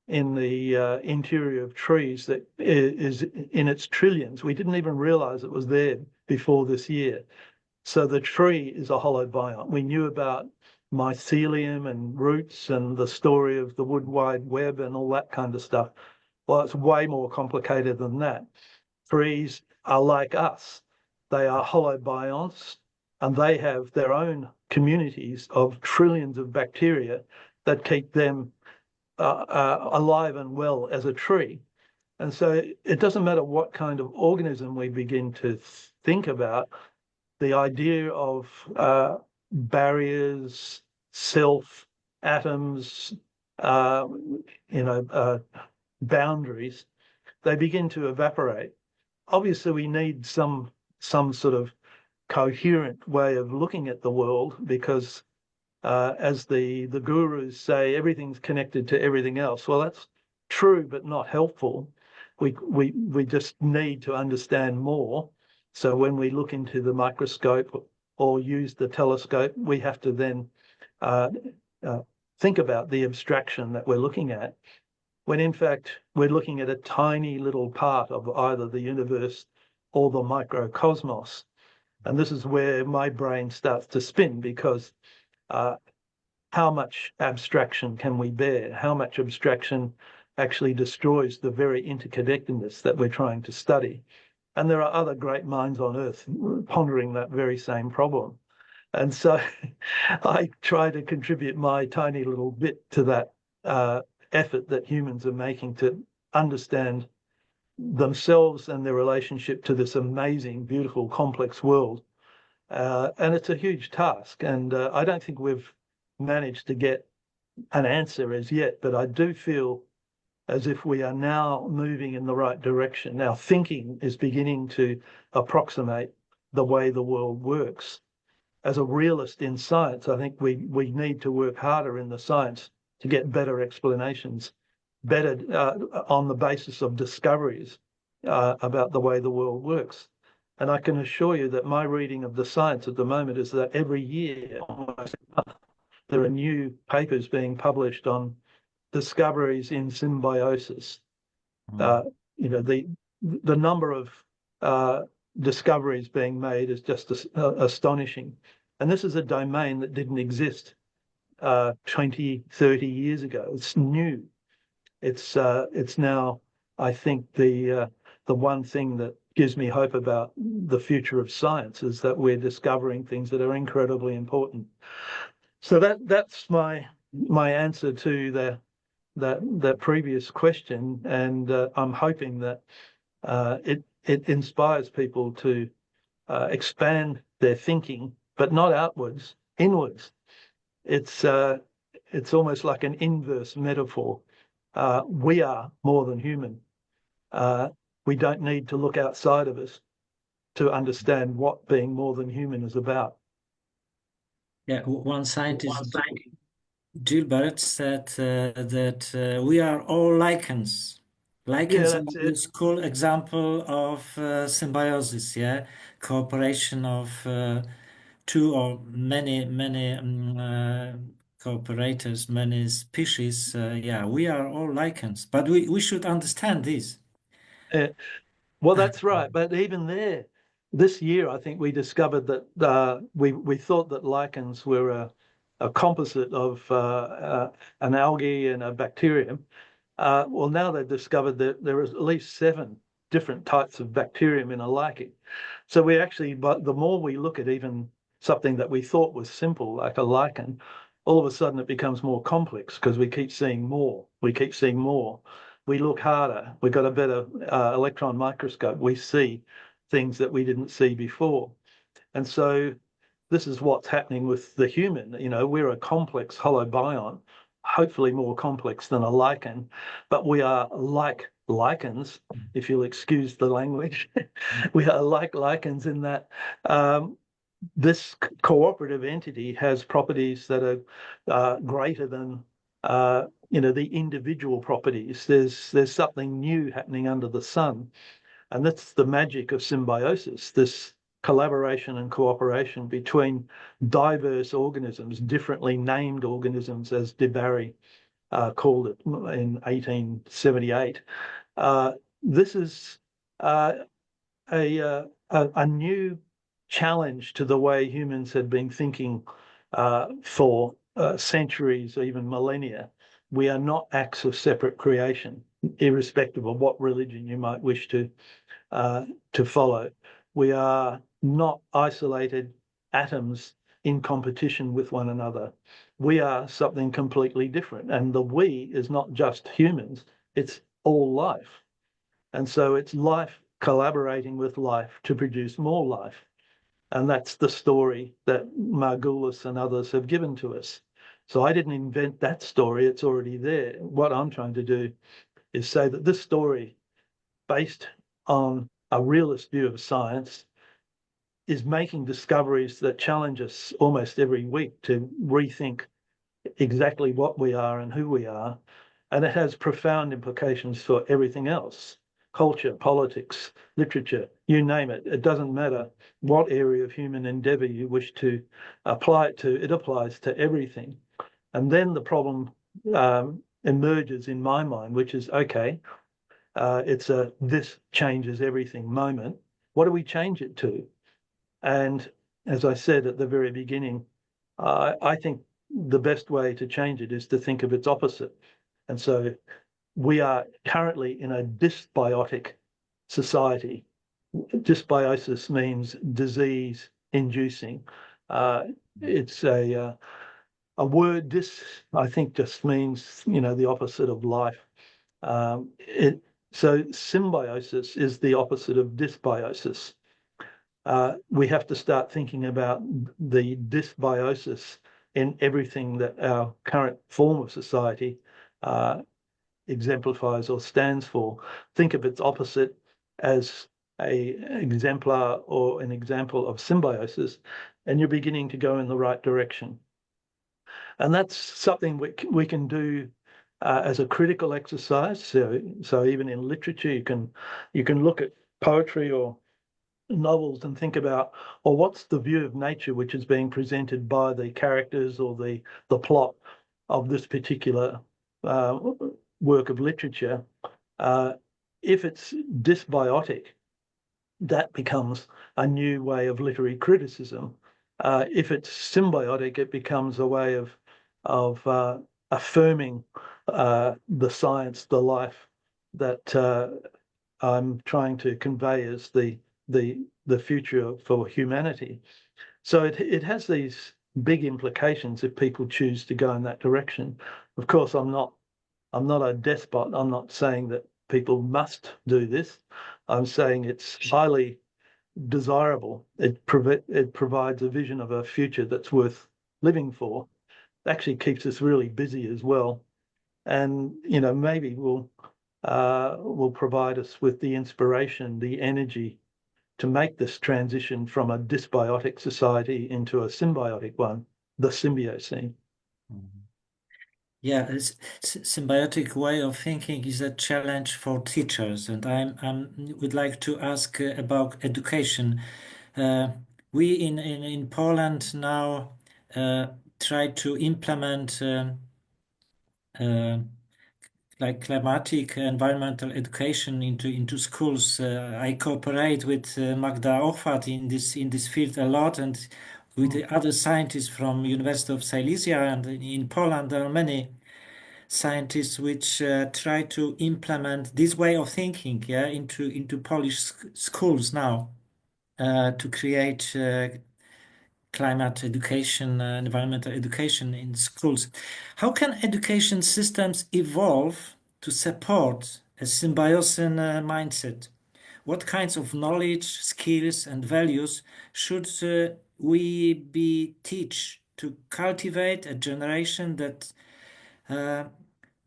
Speaker 3: in the interior of trees that is in its trillions. We didn't even realize it was there before this year. So the tree is a holobiont. We knew about mycelium and roots and the story of the Wood Wide Web and all that kind of stuff. Well, it's way more complicated than that. Trees are like us. They are holobionts, and they have their own communities of trillions of bacteria that keep them alive and well as a tree. And so it doesn't matter what kind of organism we begin to think about, the idea of barriers, self, atoms, boundaries, they begin to evaporate. Obviously, we need some sort of coherent way of looking at the world, because as the gurus say, everything's connected to everything else. Well, that's true, but not helpful. We just need to understand more. So when we look into the microscope or use the telescope, we have to then think about the abstraction that we're looking at, when in fact we're looking at a tiny little part of either the universe or the microcosmos. And this is where my brain starts to spin, because how much abstraction can we bear? How much abstraction actually destroys the very interconnectedness that we're trying to study? And there are other great minds on Earth pondering that very same problem. And so I try to contribute my tiny little bit to that effort that humans are making to understand themselves and their relationship to this amazing, beautiful, complex world. And it's a huge task. And I don't think we've managed to get an answer as yet, but I do feel as if we are now moving in the right direction. Our thinking is beginning to approximate the way the world works. As a realist in science, I think we need to work harder in the science to get better explanations, better on the basis of discoveries about the way the world works. And I can assure you that my reading of the science at the moment is that every year, almost, there are new papers being published on discoveries in symbiosis. You know, the number of discoveries being made is just astonishing. And this is a domain that didn't exist 20, 30 years ago. It's new. It's now, I think, the one thing that gives me hope about the future of science is that we're discovering things that are incredibly important. So that's my answer to the previous question, and I'm hoping that it inspires people to expand their thinking, but not outwards, inwards. It's almost like an inverse metaphor. We are more than human. We don't need to look outside of us to understand what being more than human is about.
Speaker 1: Yeah, one scientist, Gilbert, said that we are all lichens. Lichens are this cool example of symbiosis, yeah, cooperation of two or many cooperators, many species. Yeah, we are all lichens, but we should understand this.
Speaker 3: Well, that's right. But even there, this year, I think we discovered that we thought that lichens were a composite of an algae and a bacterium. Well, now they've discovered that there is at least 7 different types of bacterium in a lichen. So we actually, but the more we look at even something that we thought was simple, like a lichen, all of a sudden it becomes more complex because we keep seeing more. We keep seeing more. We look harder. We've got a better electron microscope. We see things that we didn't see before. And so this is what's happening with the human. You know, we're a complex holobiont, hopefully more complex than a lichen, but we are like lichens, if you'll excuse the language. We are like lichens in that this cooperative entity has properties that are greater than the individual properties. There's something new happening under the sun, and that's the magic of symbiosis, this collaboration and cooperation between diverse organisms, differently named organisms, as de Bary called it in 1878. This is a new challenge to the way humans had been thinking for centuries, even millennia. We are not acts of separate creation, irrespective of what religion you might wish to follow. We are not isolated atoms in competition with one another. We are something completely different. And the we is not just humans, it's all life. And so it's life collaborating with life to produce more life. And that's the story that Margulis and others have given to us. So I didn't invent that story, it's already there. What I'm trying to do is say that this story, based on a realist view of science, is making discoveries that challenge us almost every week to rethink exactly what we are and who we are. And it has profound implications for everything else. Culture, politics, literature, you name it. It doesn't matter what area of human endeavor you wish to apply it to, it applies to everything. And then the problem emerges in my mind, which is, okay, it's a this changes everything moment. What do we change it to? And as I said at the very beginning, I think the best way to change it is to think of its opposite. And so we are currently in a dysbiotic society. Dysbiosis means disease inducing. It's a word, dys, I think, just means, the opposite of life. So symbiosis is the opposite of dysbiosis. We have to start thinking about the dysbiosis in everything that our current form of society exemplifies or stands for. Think of its opposite as an exemplar or an example of symbiosis, and you're beginning to go in the right direction. And that's something we can do as a critical exercise. So even in literature, you can look at poetry or novels and think about, well, what's the view of nature which is being presented by the characters or the plot of this particular work of literature, if it's dysbiotic, that becomes a new way of literary criticism. If it's symbiotic, it becomes a way of affirming the science, the life that I'm trying to convey as the future for humanity. So it has these big implications if people choose to go in that direction. Of course, I'm not a despot. I'm not saying that people must do this. I'm saying it's highly desirable. It provides a vision of a future that's worth living for. It actually keeps us really busy as well, and maybe will provide us with the inspiration, the energy to make this transition from a dysbiotic society into a symbiotic one, the Symbiocene.
Speaker 1: Yeah, symbiotic way of thinking is a challenge for teachers, and I would like to ask about education. We in Poland now try to implement like climatic environmental education into schools. I cooperate with Magda Ochwat in this field a lot, and with the other scientists from University of Silesia, and in Poland there are many scientists which try to implement this way of thinking, yeah, into Polish schools now, to create climate education, environmental education in schools. How can education systems evolve to support a symbiosis mindset? What kinds of knowledge, skills, and values should we be teach to cultivate a generation that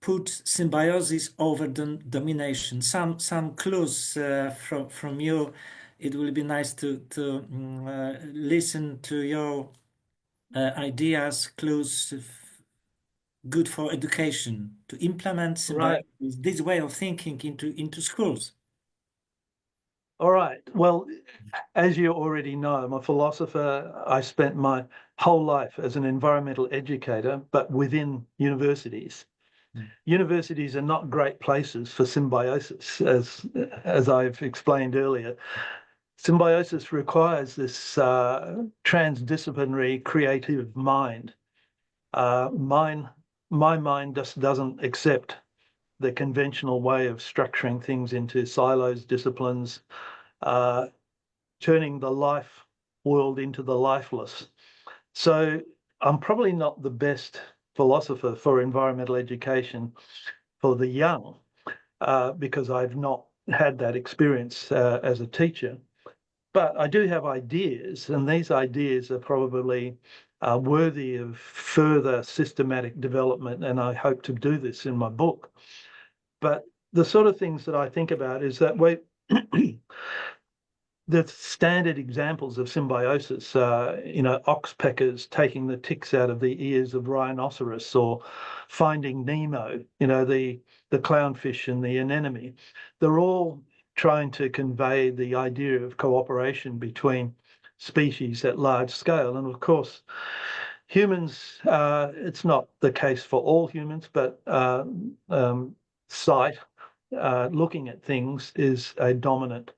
Speaker 1: put symbiosis over domination? Some clues from you. It will be nice to listen to your ideas, clues, good for education, to implement symbiosis, this way of thinking into schools.
Speaker 3: All right. Well, as you already know, I'm a philosopher. I spent my whole life as an environmental educator, but within universities. Universities are not great places for symbiosis, as I've explained earlier. Symbiosis requires this transdisciplinary creative mind. My mind just doesn't accept the conventional way of structuring things into silos, disciplines, turning the life world into the lifeless. So I'm probably not the best philosopher for environmental education for the young, because I've not had that experience as a teacher. But I do have ideas, and these ideas are probably worthy of further systematic development, and I hope to do this in my book. But the sort of things that I think about is that the standard examples of symbiosis, oxpeckers taking the ticks out of the ears of rhinoceros, or Finding Nemo, the clownfish and the anemone. They're all trying to convey the idea of cooperation between species at large scale. And of course, humans, it's not the case for all humans, but sight, looking at things, is a dominant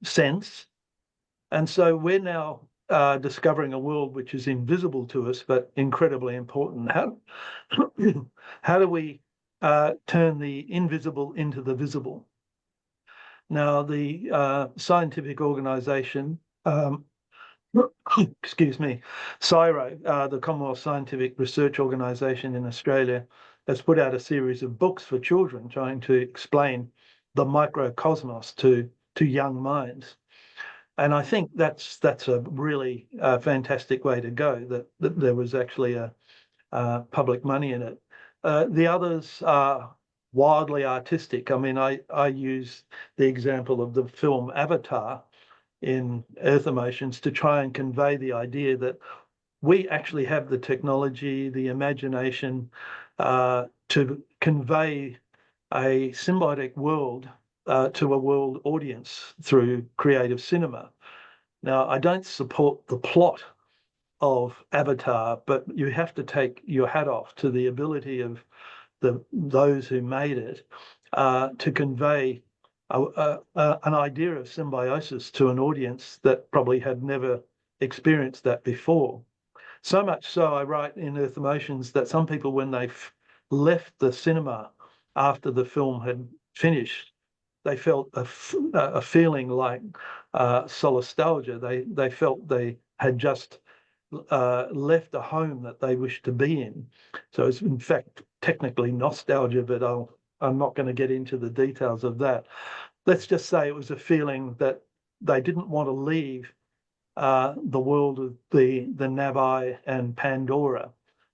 Speaker 3: sense. And so we're now discovering a world which is invisible to us, but incredibly important. How do we turn the invisible into the visible? Now, the scientific organization, excuse me, CSIRO, the Commonwealth Scientific Research Organisation in Australia, has put out a series of books for children trying to explain the microcosmos to young minds. And I think that's a really fantastic way to go, that there was actually a public money in it. The others are wildly artistic. I mean, I use the example of the film Avatar in Earth Emotions to try and convey the idea that we actually have the technology, the imagination to convey a symbiotic world to a world audience through creative cinema. Now, I don't support the plot of avatar, but you have to take your hat off to the ability of those who made it to convey an idea of symbiosis to an audience that probably had never experienced that before. So much so, I write in Earth Emotions that some people, when they left the cinema after the film had finished, they felt a feeling like solastalgia. They felt they had just left a home that they wished to be in. So it's in fact technically nostalgia, but I'm not going to get into the details of that. Let's just say it was a feeling that they didn't want to leave the world of the Navi and Pandora.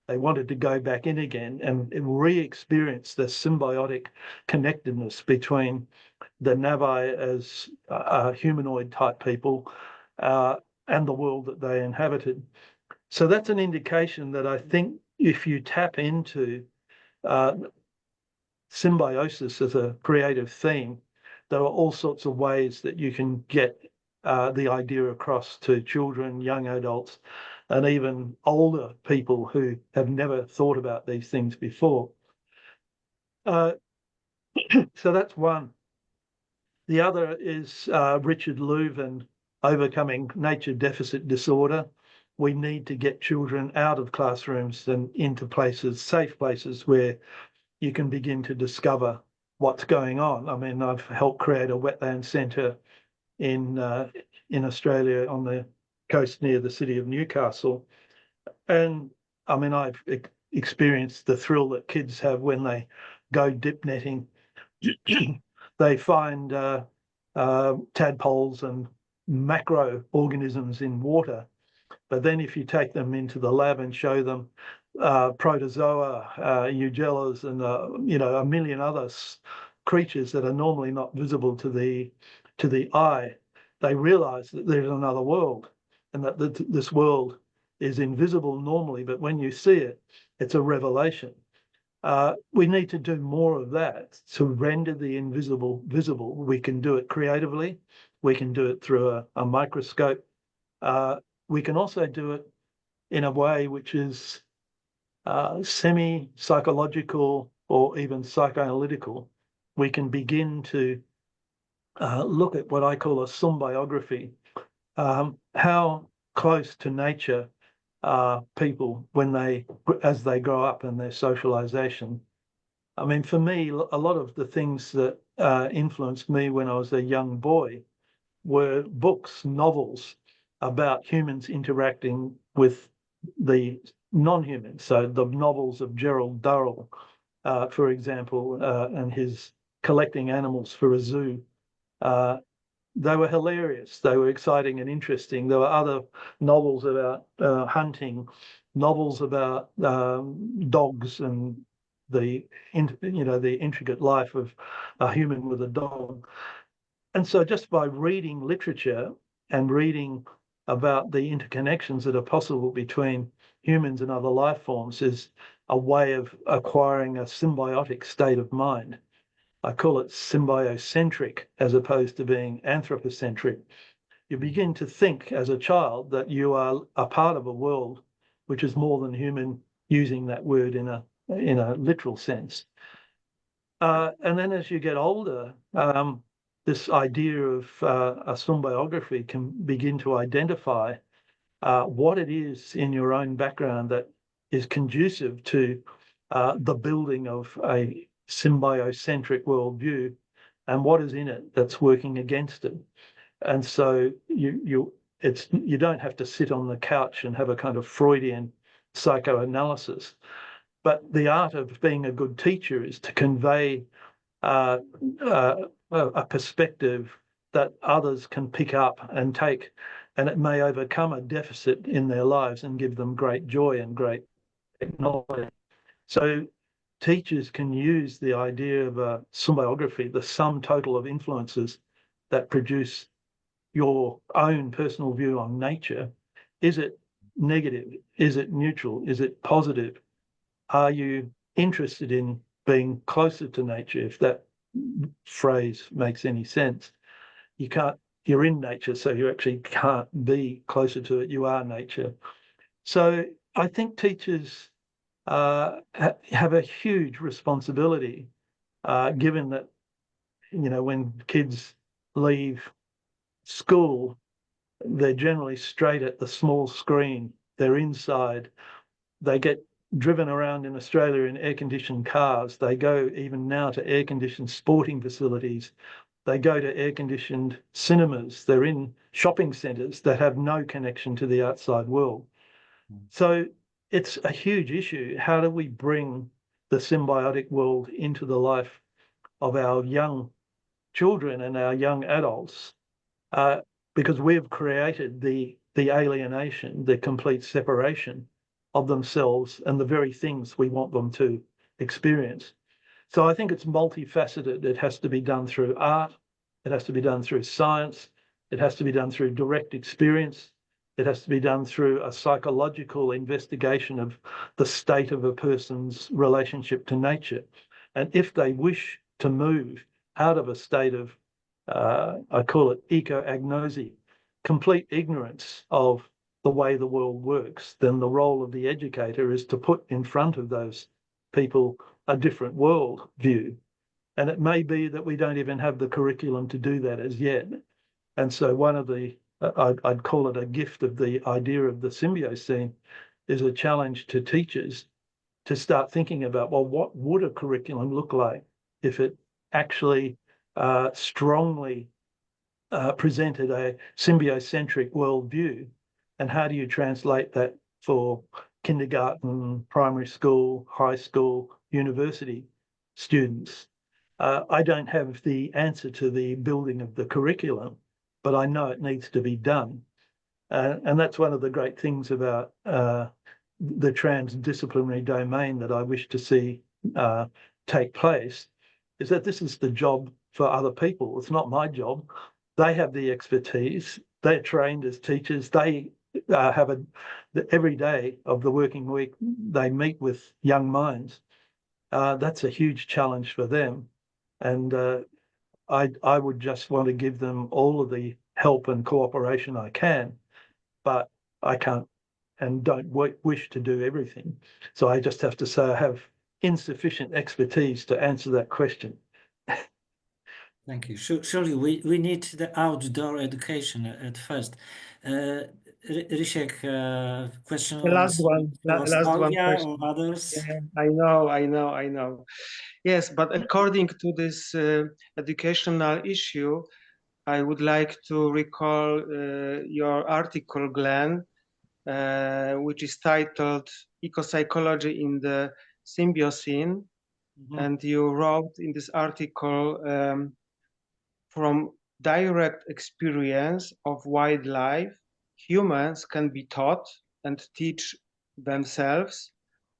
Speaker 3: They wanted to go back in again and re-experience the symbiotic connectedness between the Navi as humanoid type people and the world that they inhabited. So that's an indication that I think if you tap into symbiosis as a creative theme, there are all sorts of ways that you can get the idea across to children, young adults, and even older people who have never thought about these things before. So that's one. The other is Richard Louv and overcoming nature deficit disorder. We need to get children out of classrooms and into places, safe places where you can begin to discover what's going on. I mean, I've helped create a wetland centre in Australia on the coast near the city of Newcastle. And I mean, I've experienced the thrill that kids have when they go dip netting. They find tadpoles and macroorganisms in water. But then if you take them into the lab and show them protozoa, eugellas, and a million other creatures that are normally not visible to the eye, they realize that there's another world and that this world is invisible normally, but when you see it, it's a revelation. We need to do more of that to render the invisible visible. We can do it creatively. We can do it through a microscope. We can also do it in a way which is semi-psychological or even psychoanalytical. We can begin to look at what I call a symbiography. How close to nature are people as they grow up in their socialization. I mean, for me, a lot of the things that influenced me when I was a young boy were books, novels about humans interacting with the non-humans. So the novels of Gerald Durrell, for example, and his collecting animals for a zoo. They were hilarious. They were exciting and interesting. There were other novels about hunting, novels about dogs and the intricate life of a human with a dog. And so just by reading literature and reading about the interconnections that are possible between humans and other life forms is a way of acquiring a symbiotic state of mind. I call it symbiocentric as opposed to being anthropocentric. You begin to think as a child that you are a part of a world which is more than human, using that word in a literal sense. And then as you get older, this idea of a symbiography can begin to identify what it is in your own background that is conducive to the building of a symbiocentric worldview and what is in it that's working against it. And so you don't have to sit on the couch and have a kind of Freudian psychoanalysis, but the art of being a good teacher is to convey a perspective that others can pick up and take, and it may overcome a deficit in their lives and give them great joy and great knowledge. So teachers can use the idea of a symbiography, the sum total of influences that produce your own personal view on nature. Is it negative? Is it neutral? Is it positive? Are you interested in being closer to nature, if that phrase makes any sense? You're in nature, so you actually can't be closer to it. You are nature. So I think teachers have a huge responsibility, given that, when kids leave school, they're generally straight at the small screen. They're inside. They get driven around in Australia in air-conditioned cars. They go even now to air-conditioned sporting facilities. They go to air-conditioned cinemas. They're in shopping centres that have no connection to the outside world. So it's a huge issue. How do we bring the symbiotic world into the life of our young children and our young adults? Because we've created the alienation, the complete separation of themselves and the very things we want them to experience. So I think it's multifaceted. It has to be done through art. It has to be done through science. It has to be done through direct experience. It has to be done through a psychological investigation of the state of a person's relationship to nature. And if they wish to move out of a state of, I call it eco-agnosia, complete ignorance of the way the world works, then the role of the educator is to put in front of those people a different world view. And it may be that we don't even have the curriculum to do that as yet. And so one of the, I'd call it a gift of the idea of the symbiocene, is a challenge to teachers to start thinking about, well, what would a curriculum look like if it actually strongly presented a symbiocentric worldview, and how do you translate that for kindergarten, primary school, high school, university students? I don't have the answer to the building of the curriculum, but I know it needs to be done. And that's one of the great things about the transdisciplinary domain that I wish to see take place, is that this is the job for other people. It's not my job. They have the expertise. They're trained as teachers. They have every day of the working week, they meet with young minds. That's a huge challenge for them. And I would just want to give them all of the help and cooperation I can, but I can't and don't wish to do everything. So I just have to say I have insufficient expertise to answer that question.
Speaker 1: Thank you. Surely we need the outdoor education at first. Rysiek, question
Speaker 2: The last one, last one
Speaker 1: Australia
Speaker 2: question.
Speaker 1: or others?
Speaker 2: Yeah, I know. Yes, but according to this educational issue, I would like to recall your article, Glenn, which is titled Ecopsychology in the Symbiocene. And you wrote in this article, from direct experience of wildlife, humans can be taught and teach themselves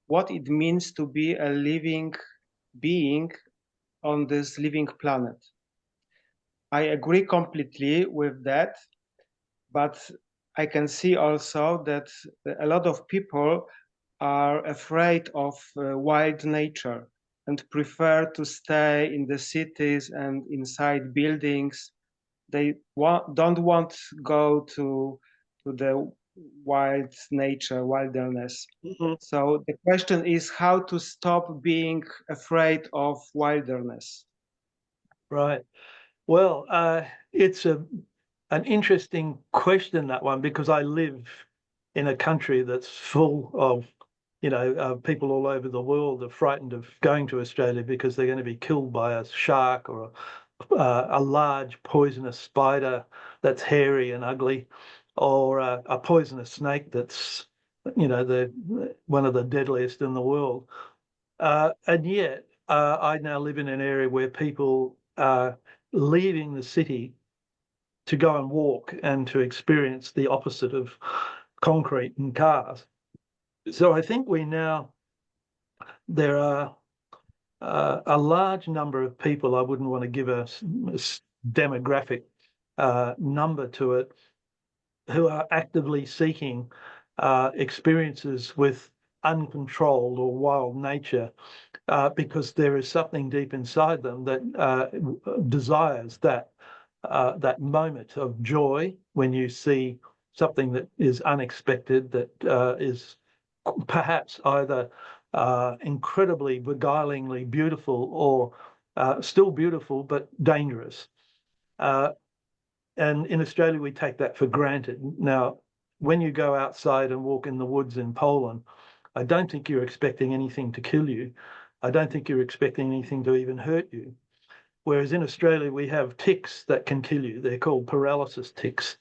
Speaker 2: what it means to be a living being on this living planet. I agree completely with that, but I can see also that a lot of people are afraid of wild nature and prefer to stay in the cities and inside buildings. They don't want to go to the wild nature, wilderness. So the question is how to stop being afraid of wilderness.
Speaker 3: Right. Well, it's an interesting question, that one, because I live in a country that's full of, people all over the world are frightened of going to Australia because they're going to be killed by a shark or a large poisonous spider that's hairy and ugly, or a poisonous snake that's, one of the deadliest in the world. And yet, I now live in an area where people are leaving the city to go and walk and to experience the opposite of concrete and cars. So I think there are a large number of people, I wouldn't want to give a demographic number to it, who are actively seeking experiences with uncontrolled or wild nature, because there is something deep inside them that desires that moment of joy when you see something that is unexpected, that is perhaps either incredibly beguilingly beautiful or still beautiful but dangerous. And in Australia, we take that for granted. Now, when you go outside and walk in the woods in Poland, I don't think you're expecting anything to kill you. I don't think you're expecting anything to even hurt you. Whereas in Australia, we have ticks that can kill you. They're called paralysis ticks.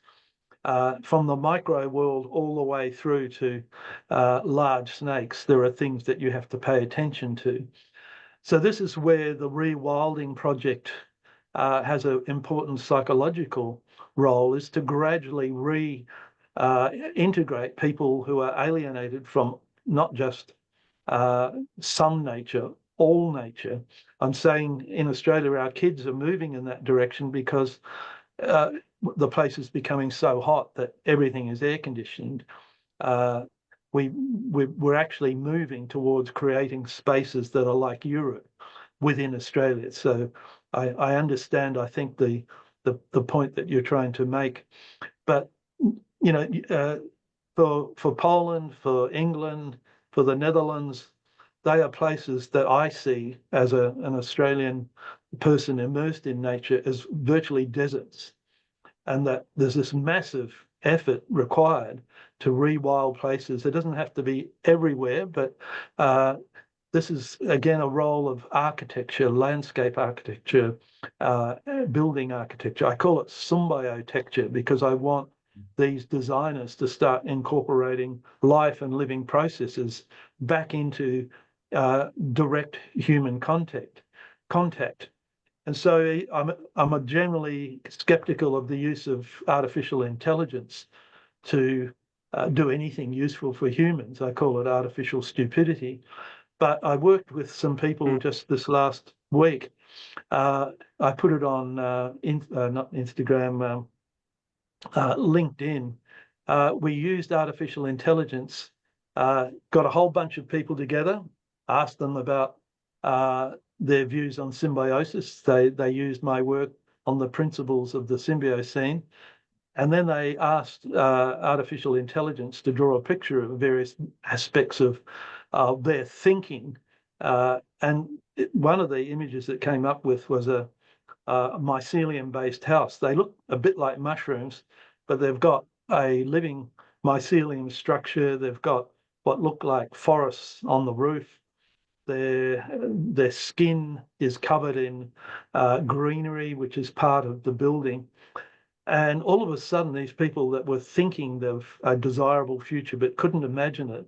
Speaker 3: From the micro world all the way through to large snakes, there are things that you have to pay attention to. So this is where the rewilding project has an important psychological role, is to gradually integrate people who are alienated from not just some nature, all nature. I'm saying in Australia, our kids are moving in that direction because the place is becoming so hot that everything is air conditioned. We're actually moving towards creating spaces that are like Europe within Australia. So I understand, I think, the point that you're trying to make. But, you know, for Poland, for England, for the Netherlands, they are places that I see as an Australian person immersed in nature as virtually deserts, and that there's this massive effort required to rewild places. It doesn't have to be everywhere, but this is, again, a role of architecture, landscape architecture, building architecture. I call it symbiotecture because I want these designers to start incorporating life and living processes back into direct human contact. And so I'm generally skeptical of the use of artificial intelligence to do anything useful for humans. I call it artificial stupidity. But I worked with some people just this last week. I put it on not Instagram, LinkedIn. We used artificial intelligence, got a whole bunch of people together, asked them about their views on symbiosis. They used my work on the principles of the Symbiocene. And then they asked artificial intelligence to draw a picture of various aspects of their thinking. And one of the images that came up with was a mycelium-based house. They look a bit like mushrooms, but they've got a living mycelium structure. They've got what look like forests on the roof. Their skin is covered in greenery, which is part of the building. And all of a sudden, these people that were thinking of a desirable future but couldn't imagine it,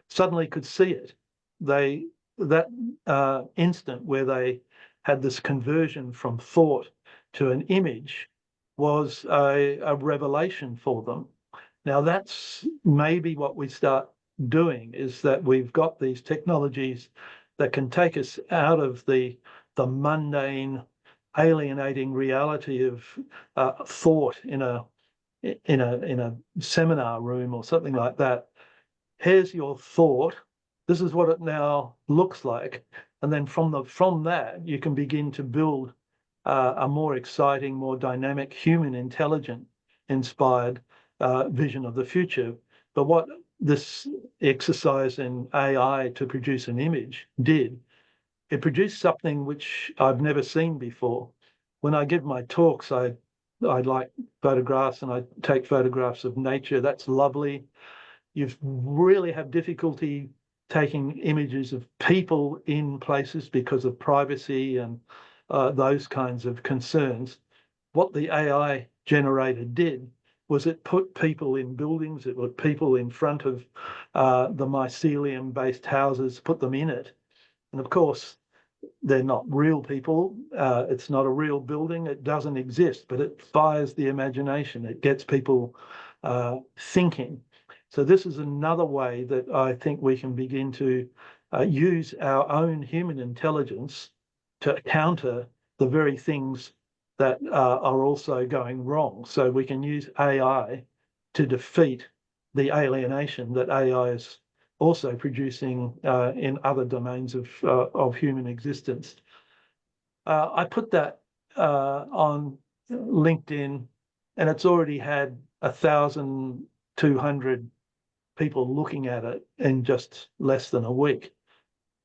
Speaker 3: suddenly could see it. That instant where they had this conversion from thought to an image was a revelation for them. Now that's maybe what we start doing, is that we've got these technologies that can take us out of the mundane, alienating reality of thought in a seminar room or something like that. Here's your thought. This is what it now looks like, and then from that you can begin to build a more exciting, more dynamic, human intelligent inspired vision of the future. But what this exercise in AI to produce an image did, it produced something which I've never seen before. When I give my talks, I like photographs and I take photographs of nature. That's lovely. You really have difficulty taking images of people in places because of privacy and those kinds of concerns. What the AI generator did was it put people in buildings, it put people in front of the mycelium-based houses, put them in it. And of course, they're not real people. It's not a real building. It doesn't exist, but it fires the imagination. It gets people thinking. So this is another way that I think we can begin to use our own human intelligence to counter the very things that are also going wrong. So we can use AI to defeat the alienation that AI is also producing in other domains of human existence. I put that on LinkedIn, and it's already had 1,200 people looking at it in just less than a week.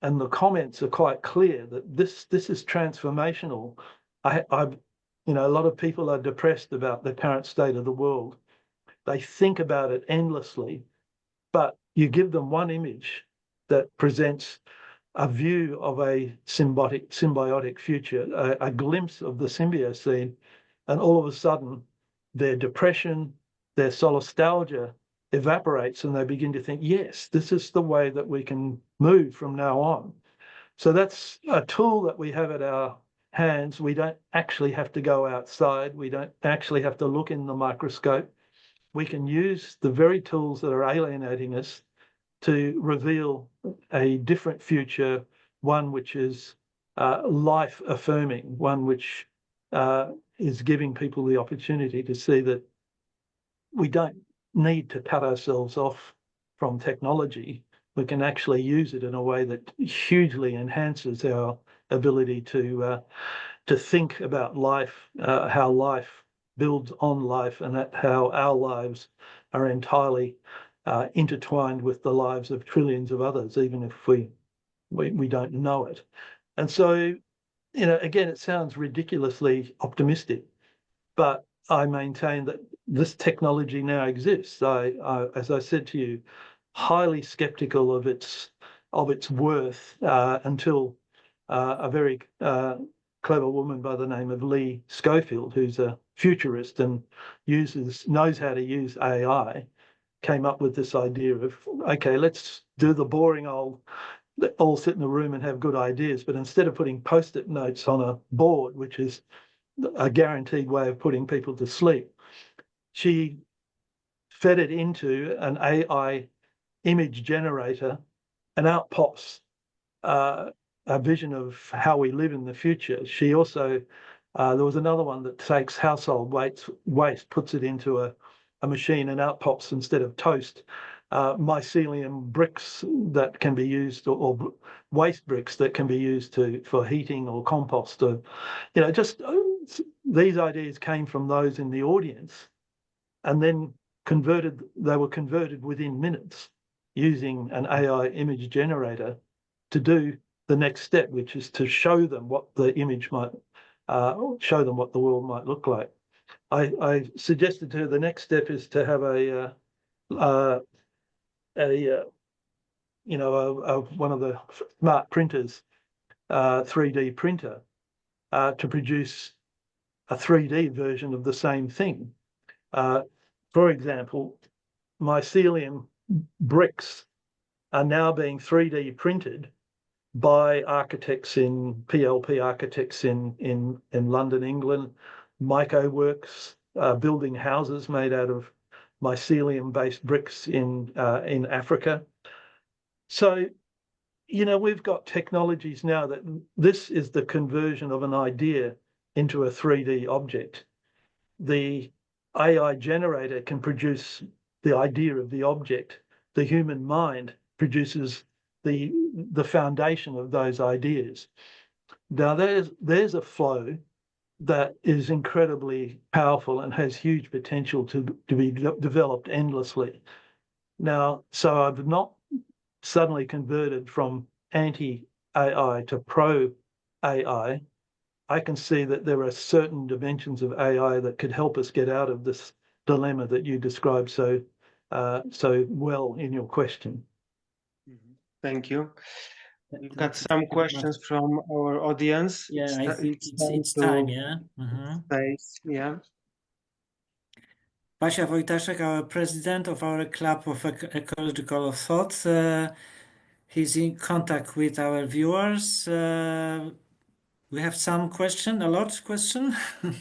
Speaker 3: And the comments are quite clear that this is transformational. You know, a lot of people are depressed about the current state of the world. They think about it endlessly, but you give them one image that presents a view of a symbiotic future, a glimpse of the Symbiocene, and all of a sudden their depression, their solastalgia evaporates, and they begin to think, yes, this is the way that we can move from now on. So that's a tool that we have at our hands. We don't actually have to go outside. We don't actually have to look in the microscope. We can use the very tools that are alienating us to reveal a different future, one which is life affirming, one which is giving people the opportunity to see that we don't need to cut ourselves off from technology. We can actually use it in a way that hugely enhances our ability to think about life, how life builds on life, and how our lives are entirely intertwined with the lives of trillions of others, even if we don't know it. And so, you know, again, it sounds ridiculously optimistic, but I maintain that this technology now exists. As I said to you, highly skeptical of its worth until a very clever woman by the name of Lee Schofield, who's a futurist and knows how to use AI, came up with this idea of, okay, let's do the boring old, all sit in a room and have good ideas, but instead of putting post-it notes on a board, which is a guaranteed way of putting people to sleep, she fed it into an AI image generator, and out pops a vision of how we live in the future. She also, there was another one that takes household waste, puts it into a machine, and out pops, instead of toast, mycelium bricks that can be used, or waste bricks that can be used for heating or compost. Or, you know, just these ideas came from those in the audience, and then they were converted within minutes using an AI image generator to do the next step, which is to show them what the image might, show them what the world might look like. I suggested to her the next step is to have one of the smart printers, 3D printer, to produce a 3D version of the same thing. For example, mycelium bricks are now being 3D printed by architects PLP architects in London, England. Myco Works building houses made out of mycelium-based bricks in Africa. So, you know, we've got technologies now that this is the conversion of an idea into a 3D object. The AI generator can produce the idea of the object. The human mind produces the foundation of those ideas. Now, there's a flow that is incredibly powerful and has huge potential to be developed endlessly. Now, so I've not suddenly converted from anti-AI to pro-AI. I can see that there are certain dimensions of AI that could help us get out of this dilemma that you described so well in your question.
Speaker 2: Thank you. We've got some questions from our audience.
Speaker 1: Yeah, I think it's time, yeah.
Speaker 2: Yeah.
Speaker 1: Basia Wojtaszek, our president of our Club of Ecological Thought, he's in contact with our viewers. We have some question, a lot of question,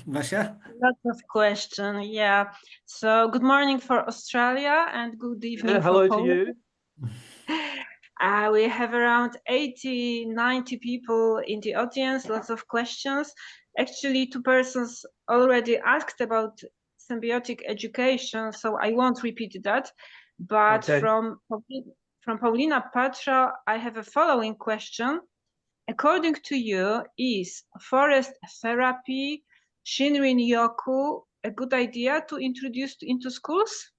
Speaker 1: Basia?
Speaker 4: Lots of question, yeah. So good morning for Australia and good evening
Speaker 3: hello
Speaker 4: for Poland.
Speaker 3: to you.
Speaker 4: We have around 80, 90 people in the audience, lots of questions. Actually, 2 persons already asked about symbiotic education, so I won't repeat that. But
Speaker 3: Okay.
Speaker 4: from Paulina Patra, I have a following question. According to you, is forest therapy, Shinrin-yoku, a good idea to introduce into schools?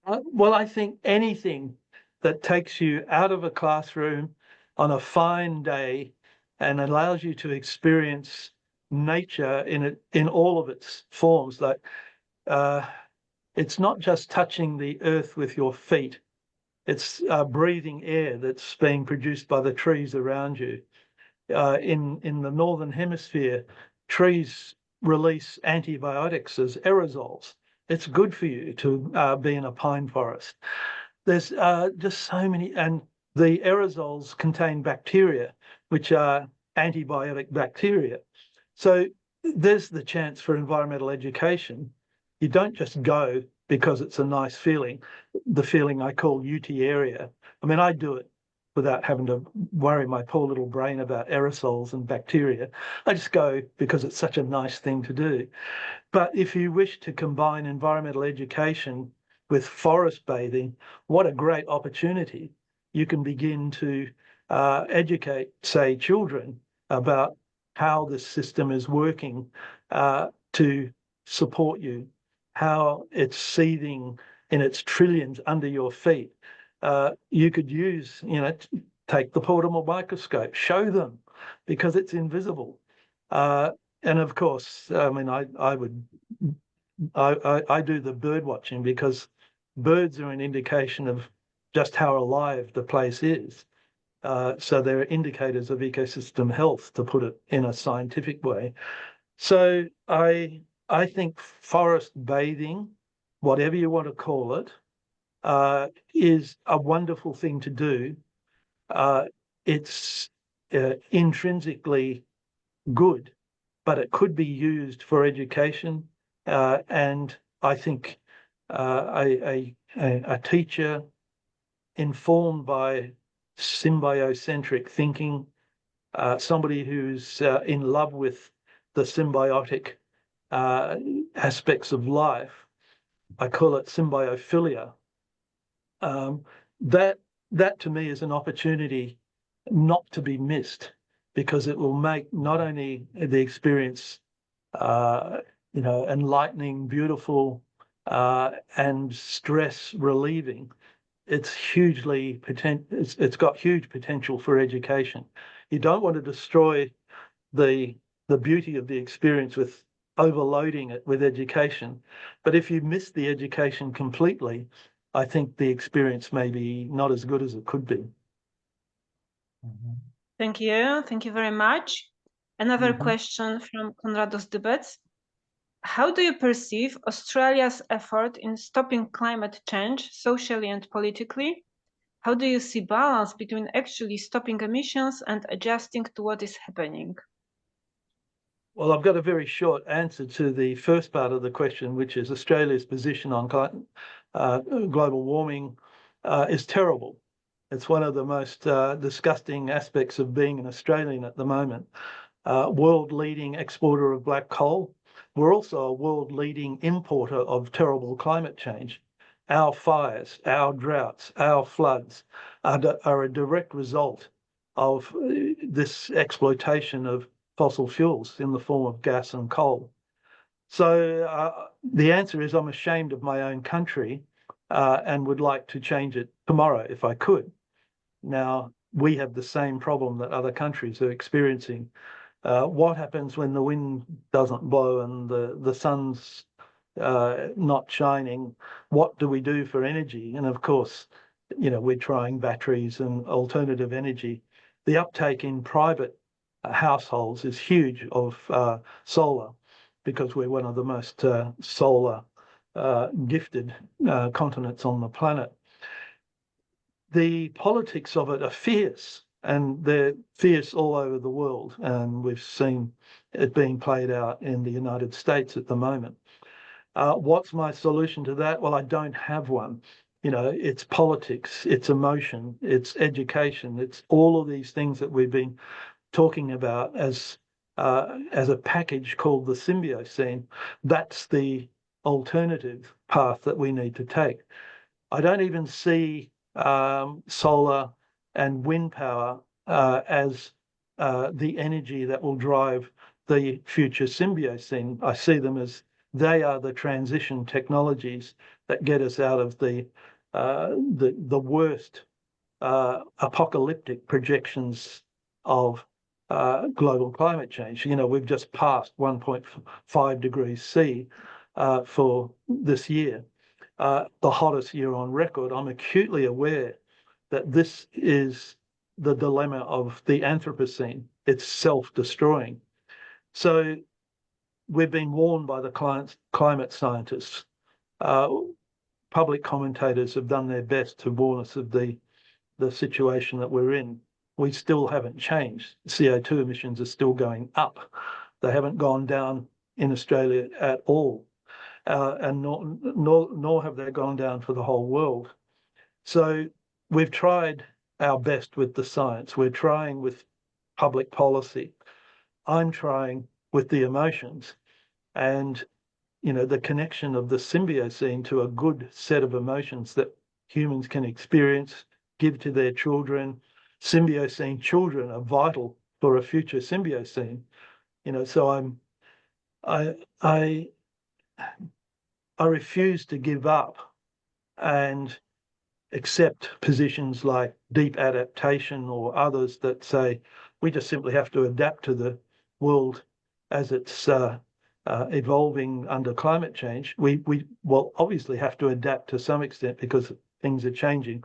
Speaker 3: Well, I think anything that takes you out of a classroom on a fine day and allows you to experience nature in all of its forms. Like it's not just touching the earth with your feet, it's breathing air that's being produced by the trees around you. In the northern hemisphere, trees release antibiotics as aerosols. It's good for you to be in a pine forest. There's just so many, and the aerosols contain bacteria, which are antibiotic bacteria. So there's the chance for environmental education. You don't just go because it's a nice feeling, the feeling I call area. I mean, I do it without having to worry my poor little brain about aerosols and bacteria. I just go because it's such a nice thing to do. But if you wish to combine environmental education with forest bathing, what a great opportunity. You can begin to educate, say, children about how this system is working to support you, how it's seething in its trillions under your feet. You could use, take the portable microscope, show them, because it's invisible. And of course, I mean, I do the bird watching because birds are an indication of just how alive the place is. So they're indicators of ecosystem health, to put it in a scientific way. So I think forest bathing, whatever you want to call it, is a wonderful thing to do. It's intrinsically good, but it could be used for education. And I think a teacher informed by symbiocentric thinking, somebody who's in love with the symbiotic aspects of life, I call it symbiophilia. That to me is an opportunity not to be missed, because it will make not only the experience enlightening, beautiful, and stress relieving, it's got huge potential for education. You don't want to destroy the beauty of the experience with overloading it with education, but if you miss the education completely, I think the experience may be not as good as it could be.
Speaker 4: Thank you very much. Another question from Konrados Dybec. How do you perceive Australia's effort in stopping climate change socially and politically? How do you see balance between actually stopping emissions and adjusting to what is happening?
Speaker 3: Well, I've got a very short answer to the first part of the question, which is Australia's position on global warming is terrible. It's one of the most disgusting aspects of being an Australian at the moment. World leading exporter of black coal. We're also a world leading importer of terrible climate change. Our fires, our droughts, our floods are a direct result of this exploitation of fossil fuels in the form of gas and coal. So the answer is I'm ashamed of my own country and would like to change it tomorrow if I could. Now, we have the same problem that other countries are experiencing. What happens when the wind doesn't blow and the sun's not shining? What do we do for energy? And of course, we're trying batteries and alternative energy. The uptake in private households is huge of solar, because we're one of the most solar gifted continents on the planet. The politics of it are fierce, and they're fierce all over the world. And we've seen it being played out in the United States at the moment. What's my solution to that? Well, I don't have one. It's politics, it's emotion, it's education, it's all of these things that we've been talking about as a package called the Symbiocene. That's the alternative path that we need to take. I don't even see solar and wind power as the energy that will drive the future Symbiocene. I see them as they are the transition technologies that get us out of the worst apocalyptic projections of global climate change. You know, we've just passed 1.5 degrees C for this year, the hottest year on record. I'm acutely aware that this is the dilemma of the Anthropocene. It's self-destroying. So we've been warned by the climate scientists. Public commentators have done their best to warn us of the situation that we're in. We still haven't changed. CO2 emissions are still going up. They haven't gone down in Australia at all, and nor have they gone down for the whole world. So we've tried our best with the science. We're trying with public policy. I'm trying with the emotions, and you know, the connection of the symbiocene to a good set of emotions that humans can experience, give to their children. Symbiocene children are vital for a future symbiocene. You know, so I refuse to give up and accept positions like deep adaptation or others that say we just simply have to adapt to the world as it's evolving under climate change. We will obviously have to adapt to some extent because things are changing.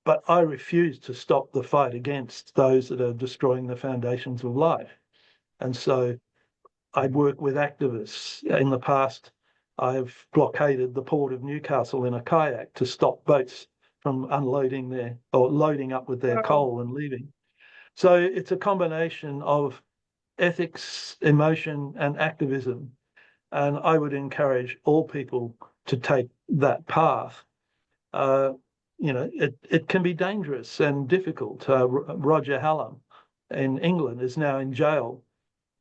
Speaker 3: But I refuse to stop the fight against those that are destroying the foundations of life. And so I work with activists. In the past, I've blockaded the port of Newcastle in a kayak to stop boats from unloading or loading up with their coal and leaving. So it's a combination of ethics, emotion, and activism. And I would encourage all people to take that path. You know, it can be dangerous and difficult. Roger Hallam in England is now in jail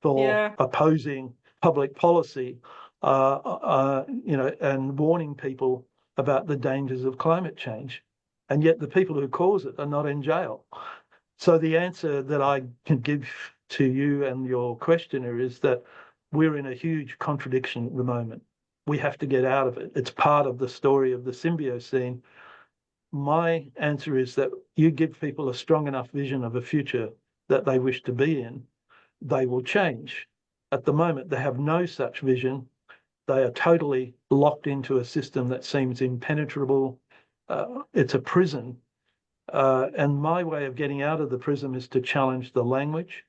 Speaker 3: for opposing public policy, you know, and warning people about the dangers of climate change. And yet the people who cause it are not in jail. So the answer that I can give to you and your questioner is that we're in a huge contradiction at the moment. We have to get out of it. It's part of the story of the symbiocene. My answer is that you give people a strong enough vision of a future that they wish to be in, they will change. At the moment, they have no such vision. They are totally locked into a system that seems impenetrable. It's a prison. And my way of getting out of the prison is to challenge the language,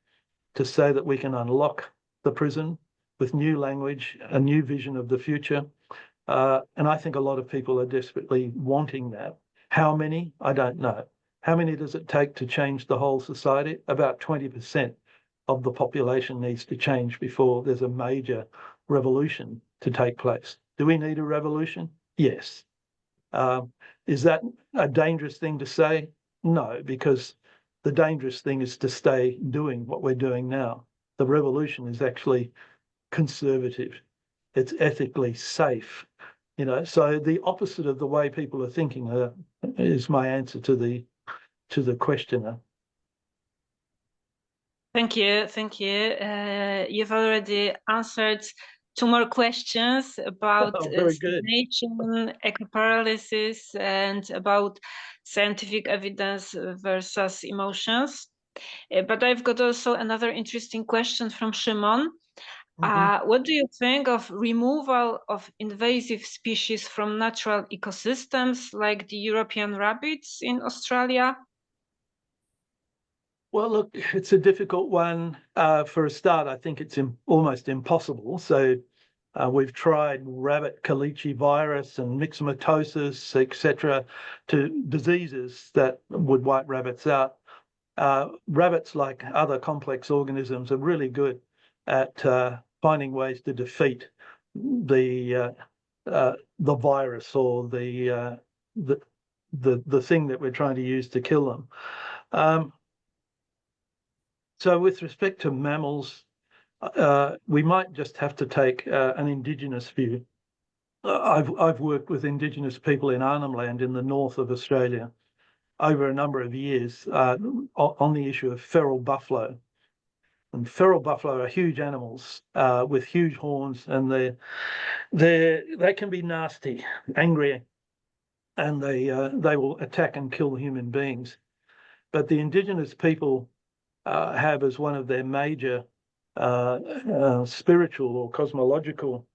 Speaker 3: to say that we can unlock the prison with new language, a new vision of the future. And I think a lot of people are desperately wanting that. How many? I don't know. How many does it take to change the whole society? About 20% of the population needs to change before there's a major revolution to take place. Do we need a revolution? Yes. Is that a dangerous thing to say? No, because the dangerous thing is to stay doing what we're doing now. The revolution is actually conservative. It's ethically safe. You know, so the opposite of the way people are thinking is my answer to the questioner.
Speaker 4: Thank you. You've already answered two more questions about stagnation, ecoparalysis, and about scientific evidence versus emotions. But I've got also another interesting question from Shimon. What do you think of removal of invasive species from natural ecosystems like the European rabbits in Australia?
Speaker 3: Well, look, it's a difficult one. For a start, I think it's almost impossible. So we've tried rabbit Kalichi virus and myxomatosis, etc., to diseases that would wipe rabbits out. Rabbits, like other complex organisms, are really good at finding ways to defeat the virus or the thing that we're trying to use to kill them. So with respect to mammals, we might just have to take an Indigenous view. I've worked with Indigenous people in Arnhem Land in the north of Australia over a number of years on the issue of feral buffalo. And feral buffalo are huge animals with huge horns, and they can be nasty, angry, and they will attack and kill human beings. But the indigenous people have as one of their major spiritual or cosmological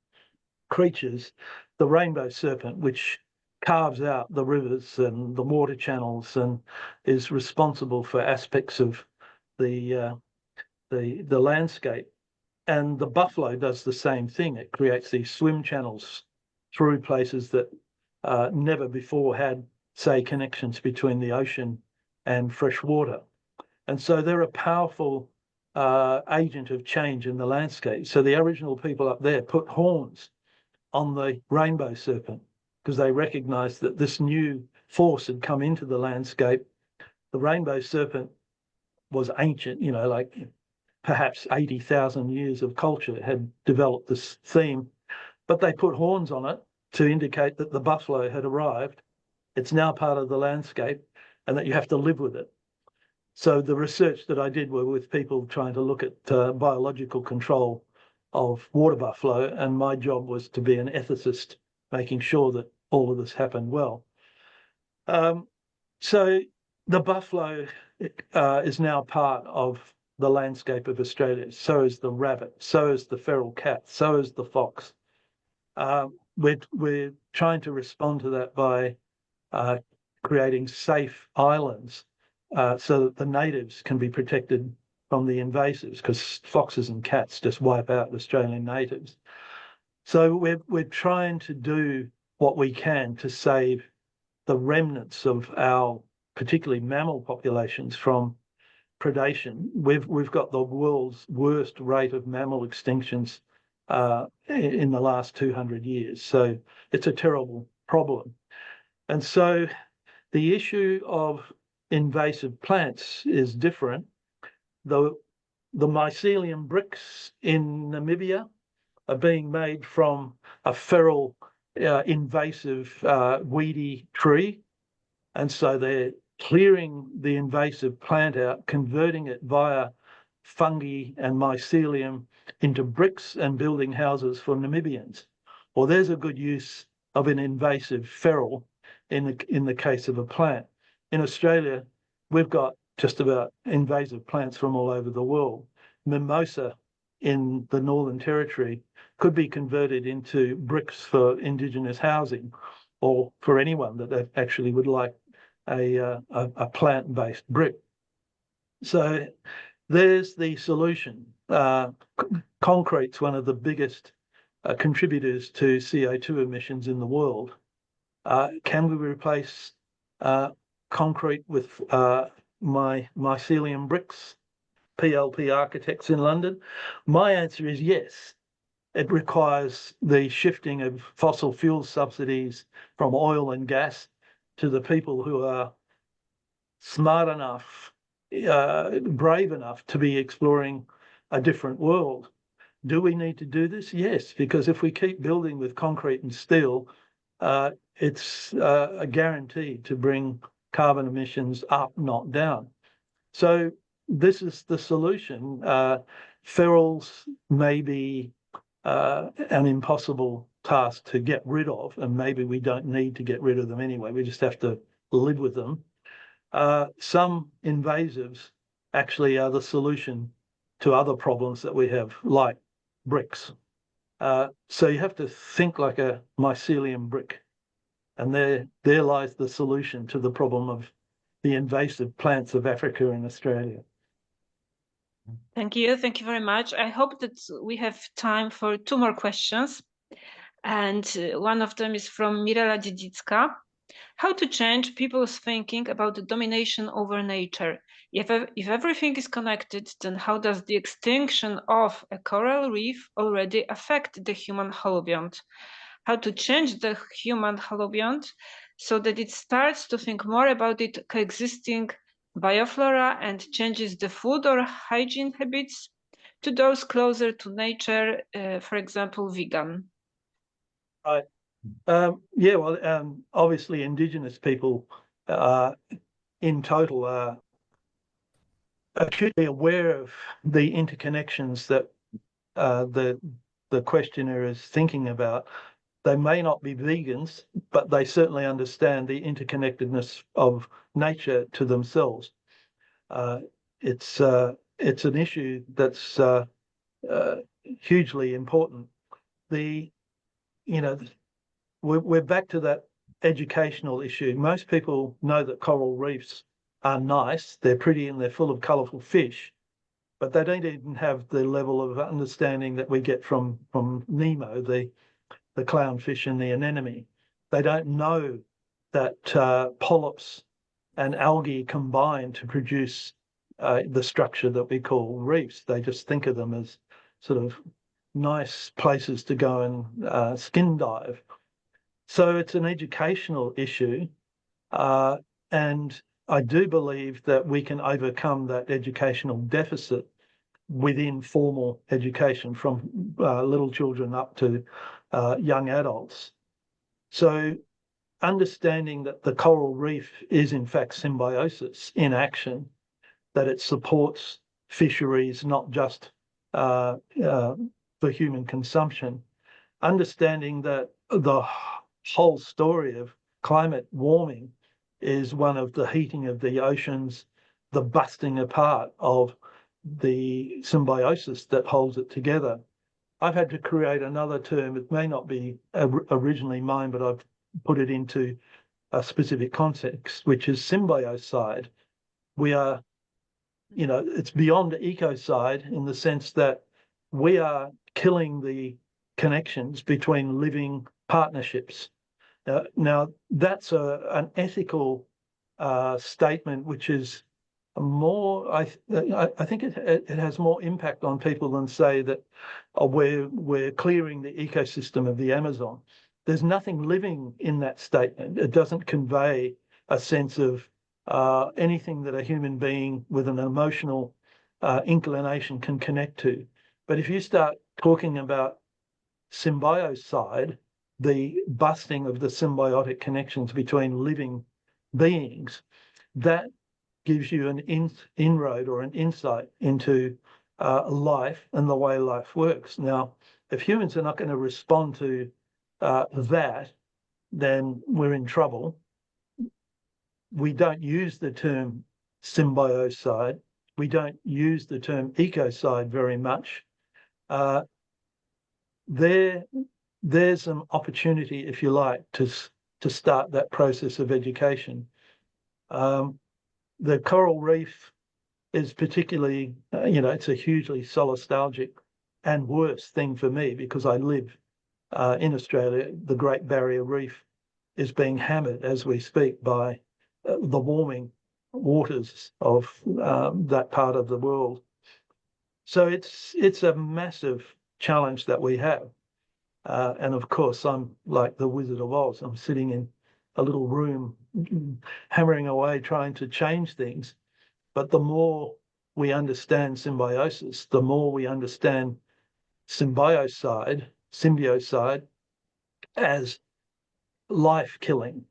Speaker 3: creatures the rainbow serpent, which carves out the rivers and the water channels and is responsible for aspects of the landscape. And the buffalo does the same thing. It creates these swim channels through places that never before had, say, connections between the ocean and fresh water. And so they're a powerful agent of change in the landscape. So the Aboriginal people up there put horns on the rainbow serpent because they recognized that this new force had come into the landscape. The rainbow serpent was ancient, you know, like perhaps 80,000 years of culture had developed this theme, but they put horns on it to indicate that the buffalo had arrived. It's now part of the landscape and that you have to live with it. So the research that I did were with people trying to look at biological control of water buffalo, and my job was to be an ethicist, making sure that all of this happened well. So the buffalo is now part of the landscape of Australia. So is the rabbit, so is the feral cat, so is the fox. We're trying to respond to that by creating safe islands so that the natives can be protected from the invasives, because foxes and cats just wipe out Australian natives. So we're trying to do what we can to save the remnants of our particularly mammal populations from predation. We've got the world's worst rate of mammal extinctions in the last 200 years. So it's a terrible problem. And so the issue of invasive plants is different. The mycelium bricks in Namibia are being made from a feral invasive weedy tree. And so they're clearing the invasive plant out, converting it via fungi and mycelium into bricks and building houses for Namibians. Well, there's a good use of an invasive feral in the case of a plant. In Australia, we've got just about invasive plants from all over the world. Mimosa in the Northern Territory could be converted into bricks for Indigenous housing, or for anyone that actually would like a plant-based brick. So there's the solution. Concrete's one of the biggest contributors to CO2 emissions in the world. Can we replace concrete with mycelium bricks? PLP Architects in London. My answer is yes. It requires the shifting of fossil fuel subsidies from oil and gas to the people who are smart enough, brave enough to be exploring a different world. Do we need to do this? Yes, because if we keep building with concrete and steel, it's a guarantee to bring carbon emissions up, not down. So this is the solution. Ferals may be an impossible task to get rid of, and maybe we don't need to get rid of them anyway. We just have to live with them. Some invasives actually are the solution to other problems that we have, like bricks. So you have to think like a mycelium brick, and there lies the solution to the problem of the invasive plants of Africa and Australia.
Speaker 4: Thank you very much. I hope that we have time for 2 more questions. And one of them is from Mirela Dziedzicka. How to change people's thinking about the domination over nature? If everything is connected, then how does the extinction of a coral reef already affect the human holobiont? How to change the human holobiont so that it starts to think more about its coexisting bioflora and changes the food or hygiene habits to those closer to nature, for example, vegan?
Speaker 3: Right. Obviously Indigenous people in total are acutely aware of the interconnections that the questioner is thinking about. They may not be vegans, but they certainly understand the interconnectedness of nature to themselves. It's an issue that's hugely important. We're back to that educational issue. Most people know that coral reefs are nice, they're pretty and they're full of colourful fish, but they don't even have the level of understanding that we get from Nemo, the clownfish and the anemone. They don't know that polyps and algae combine to produce the structure that we call reefs. They just think of them as sort of nice places to go and skin dive. So it's an educational issue, and I do believe that we can overcome that educational deficit within formal education from little children up to young adults. So understanding that the coral reef is in fact symbiosis in action, that it supports fisheries, not just for human consumption, understanding that the whole story of climate warming is one of the heating of the oceans, the busting apart of the symbiosis that holds it together. I've had to create another term. It may not be originally mine, but I've put it into a specific context, which is symbiocide. We are, it's beyond ecocide in the sense that we are killing the connections between living partnerships. Now that's an ethical statement, which is more. I think it has more impact on people than say that we're clearing the ecosystem of the Amazon. There's nothing living in that statement. It doesn't convey a sense of anything that a human being with an emotional inclination can connect to. But if you start talking about symbiocide, the busting of the symbiotic connections between living beings, that gives you an inroad or an insight into life and the way life works. Now, if humans are not going to respond to that, then we're in trouble. We don't use the term symbiocide. We don't use the term ecocide very much. There's an opportunity, if you like, to start that process of education. The coral reef is particularly, it's a hugely solastalgic and worse thing for me because I live in Australia. The Great Barrier Reef is being hammered as we speak by the warming waters of that part of the world. So it's a massive challenge that we have. And of course, I'm like the Wizard of Oz. I'm sitting in a little room hammering away trying to change things. But the more we understand symbiosis, the more we understand symbiocide as life killing,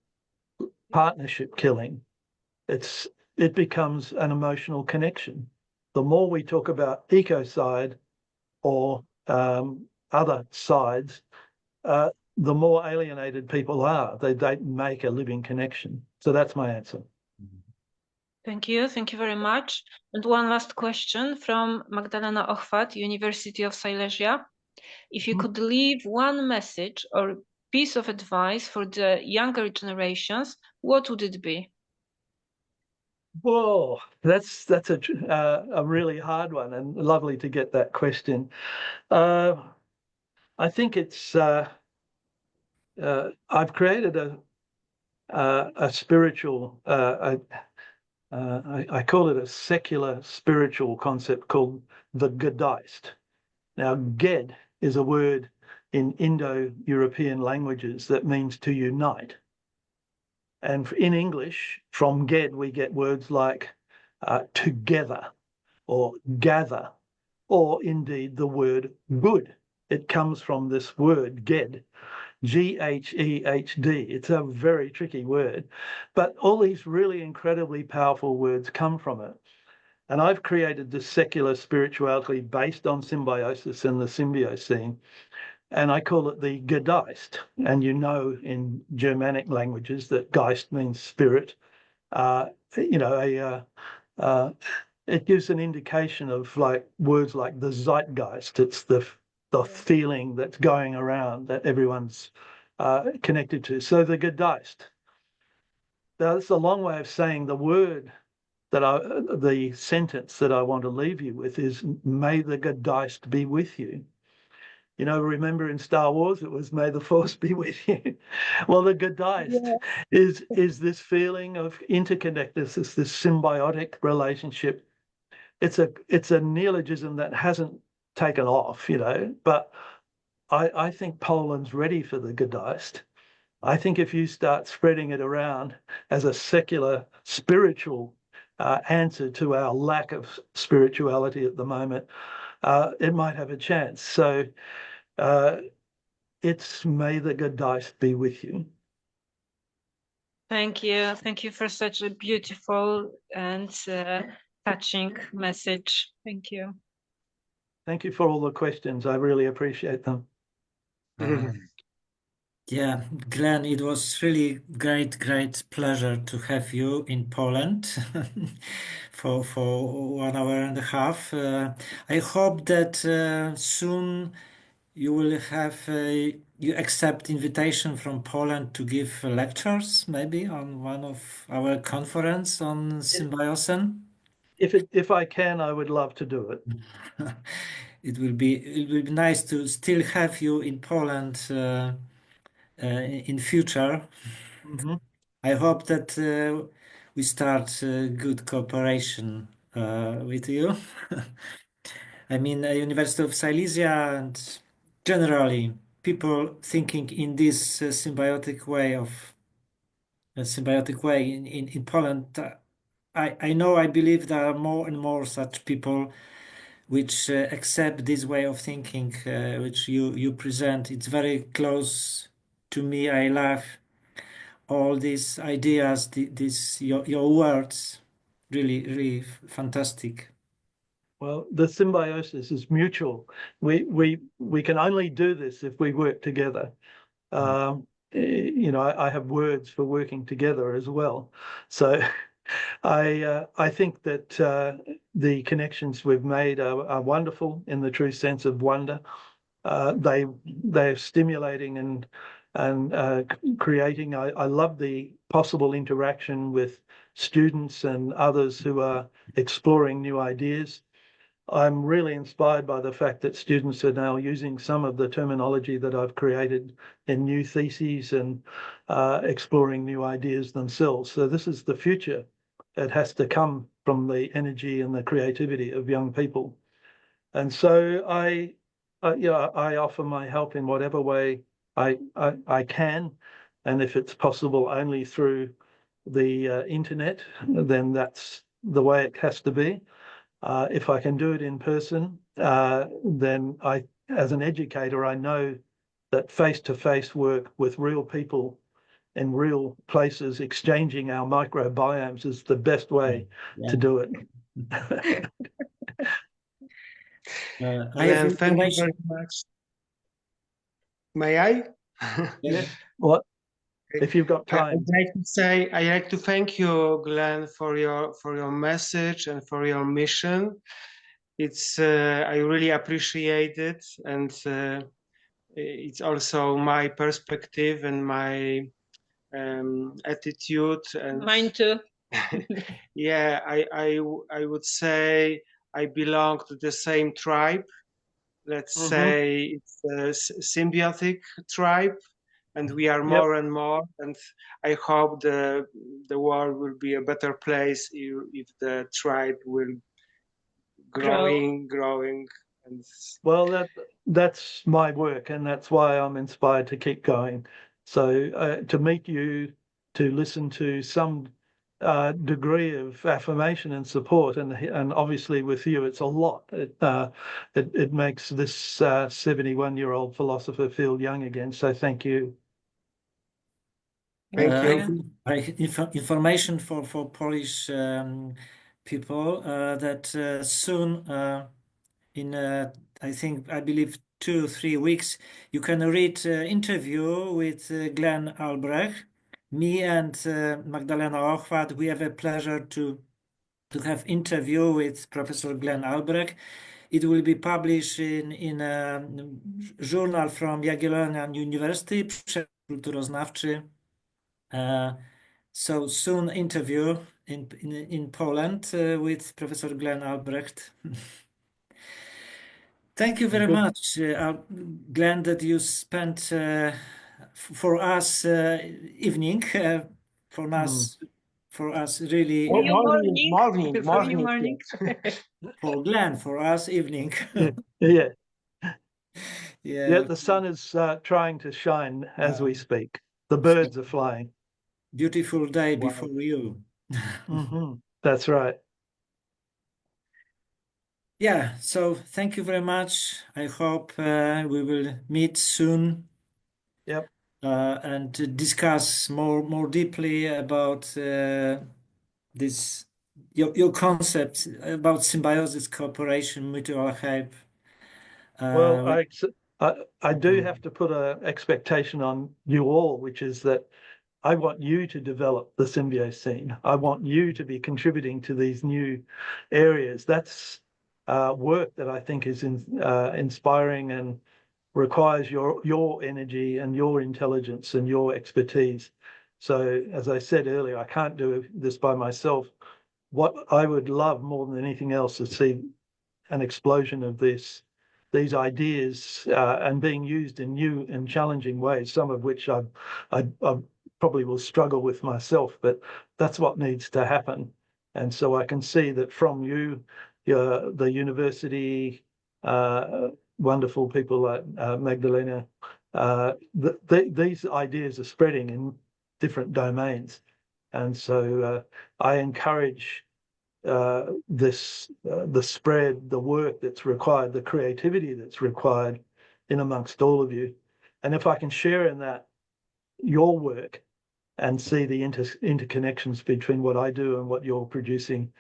Speaker 3: partnership killing, it becomes an emotional connection. The more we talk about ecocide or other sides, the more alienated people are. They don't make a living connection. So that's my answer.
Speaker 4: Thank you very much. And one last question from Magdalena Ochwat, University of Silesia. If you could leave one message or piece of advice for the younger generations, what would it be?
Speaker 3: Whoa, that's a really hard one, and lovely to get that question. I think it's I've created a spiritual. I call it a secular spiritual concept called the Geist. Now, Ged is a word in Indo-European languages that means to unite. And in English, from Ged, we get words like together or gather, or indeed the word good. It comes from this word, Ged, G-H-E-H-D. It's a very tricky word, but all these really incredibly powerful words come from it. And I've created this secular spirituality based on symbiosis and the Symbiocene. And I call it the Geist. And you know, in Germanic languages that Geist means spirit. It gives an indication of like words like the zeitgeist. It's the feeling that's going around that everyone's connected to. So the Geist. That's a long way of saying the word the sentence that I want to leave you with is, may the Geist be with you. You know, remember in Star Wars, it was, may the force be with you. Well, the Geist is this feeling of interconnectedness, this symbiotic relationship. It's a neologism that hasn't taken off, you know, but I think Poland's ready for the Geist. I think if you start spreading it around as a secular spiritual answer to our lack of spirituality at the moment, it might have a chance. So it's may the Geist be with you.
Speaker 4: Thank you. Thank you for such a beautiful and touching message. Thank you.
Speaker 3: Thank you for all the questions. I really appreciate them.
Speaker 1: Yeah, Glenn, it was really great pleasure to have you in Poland for 1 hour and a half. I hope that soon you will have you accept invitation from Poland to give lectures, maybe on one of our conference on symbiosis.
Speaker 3: If I can, I would love to do it.
Speaker 1: It will be nice to still have you in Poland in future.
Speaker 3: Mm-hmm.
Speaker 1: I hope that we start good cooperation with you. I mean, University of Silesia and generally people thinking in this symbiotic way in Poland. I know, I believe there are more and more such people which accept this way of thinking, which you present. It's very close to me. I love all these ideas, your words, really fantastic.
Speaker 3: Well, the symbiosis is mutual. We can only do this if we work together. You know, I have words for working together as well. So I think that the connections we've made are wonderful in the true sense of wonder. They're stimulating and creating. I love the possible interaction with students and others who are exploring new ideas. I'm really inspired by the fact that students are now using some of the terminology that I've created in new theses and exploring new ideas themselves. So this is the future. It has to come from the energy and the creativity of young people. And so I offer my help in whatever way I can. And if it's possible only through the internet, then that's the way it has to be. If I can do it in person, then as an educator, I know that face-to-face work with real people in real places, exchanging our microbiomes is the best way to do it.
Speaker 2: Thank you very much. May I?
Speaker 3: Yes. What? If you've got time.
Speaker 2: I'd like to thank you, Glenn, for your message and for your mission. It's I really appreciate it, and it's also my perspective and my attitude. And
Speaker 4: mine too.
Speaker 2: Yeah, I would say I belong to the same tribe. Let's say it's a symbiotic tribe, and we are more and more. And I hope the world will be a better place if the tribe will growing. And
Speaker 3: well, that's my work, and that's why I'm inspired to keep going. So to meet you, to listen to some degree of affirmation and support, and obviously with you, it's a lot. It makes this 71-year-old philosopher feel young again. So thank you.
Speaker 2: Thank you.
Speaker 1: Information for Polish people that soon, I believe 2-3 weeks, you can read interview with Glenn Albrecht. Me and Magdalena Ochwat, we have a pleasure to have interview with Professor Glenn Albrecht. It will be published in a journal from Jagiellonian University, Przekaz Kulturoznawczy. So soon interview in Poland with Professor Glenn Albrecht. Thank you very much, Glenn, that you spent for us evening, for us really.
Speaker 2: Morning.
Speaker 1: For Glenn, for us evening.
Speaker 3: Yeah.
Speaker 1: Yeah.
Speaker 3: The sun is trying to shine as we speak. The birds are flying.
Speaker 1: Beautiful day before you.
Speaker 3: That's right.
Speaker 1: Yeah, so thank you very much. I hope we will meet soon.
Speaker 3: Yep.
Speaker 1: And to discuss more deeply about this your concept about symbiosis, cooperation, mutual help.
Speaker 3: Well, I do have to put an expectation on you all, which is that I want you to develop the symbiocene. I want you to be contributing to these new areas. That's work that I think is inspiring and requires your energy and your intelligence and your expertise. So, as I said earlier, I can't do this by myself. What I would love more than anything else is see an explosion of these ideas and being used in new and challenging ways, some of which I probably will struggle with myself, but that's what needs to happen. And so I can see that from you, the university, wonderful people like Magdalena, these ideas are spreading in different domains. And so I encourage the spread, the work that's required, the creativity that's required in amongst all of you. And if I can share in that your work and see the interconnections between what I do and what you're producing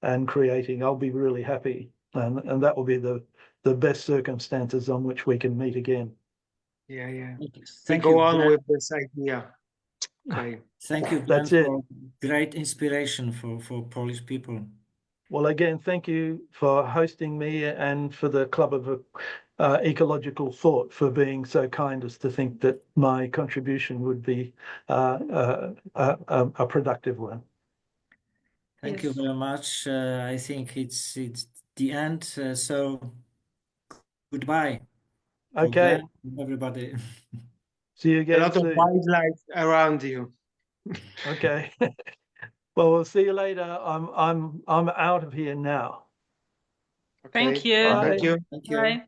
Speaker 3: and creating, I'll be really happy. And that will be the best circumstances on which we can meet again.
Speaker 2: Yeah.
Speaker 1: Thank you.
Speaker 2: Go on with this idea. Okay.
Speaker 1: Thank you, Glenn,
Speaker 3: That's it.
Speaker 1: for great inspiration for Polish people.
Speaker 3: Well, again, thank you for hosting me and for the Club of Ecological Thought for being so kind as to think that my contribution would be a productive one.
Speaker 1: Thank you very much. I think it's the end. So goodbye.
Speaker 3: Okay.
Speaker 1: Everybody.
Speaker 3: See you
Speaker 2: A
Speaker 3: again
Speaker 2: lot of
Speaker 3: soon.
Speaker 2: wildlife around you.
Speaker 3: Okay. Well, we'll see you later. I'm out of here now.
Speaker 2: Okay.
Speaker 4: Thank you.
Speaker 3: Bye.
Speaker 2: Thank you.
Speaker 1: Thank you.
Speaker 4: Bye.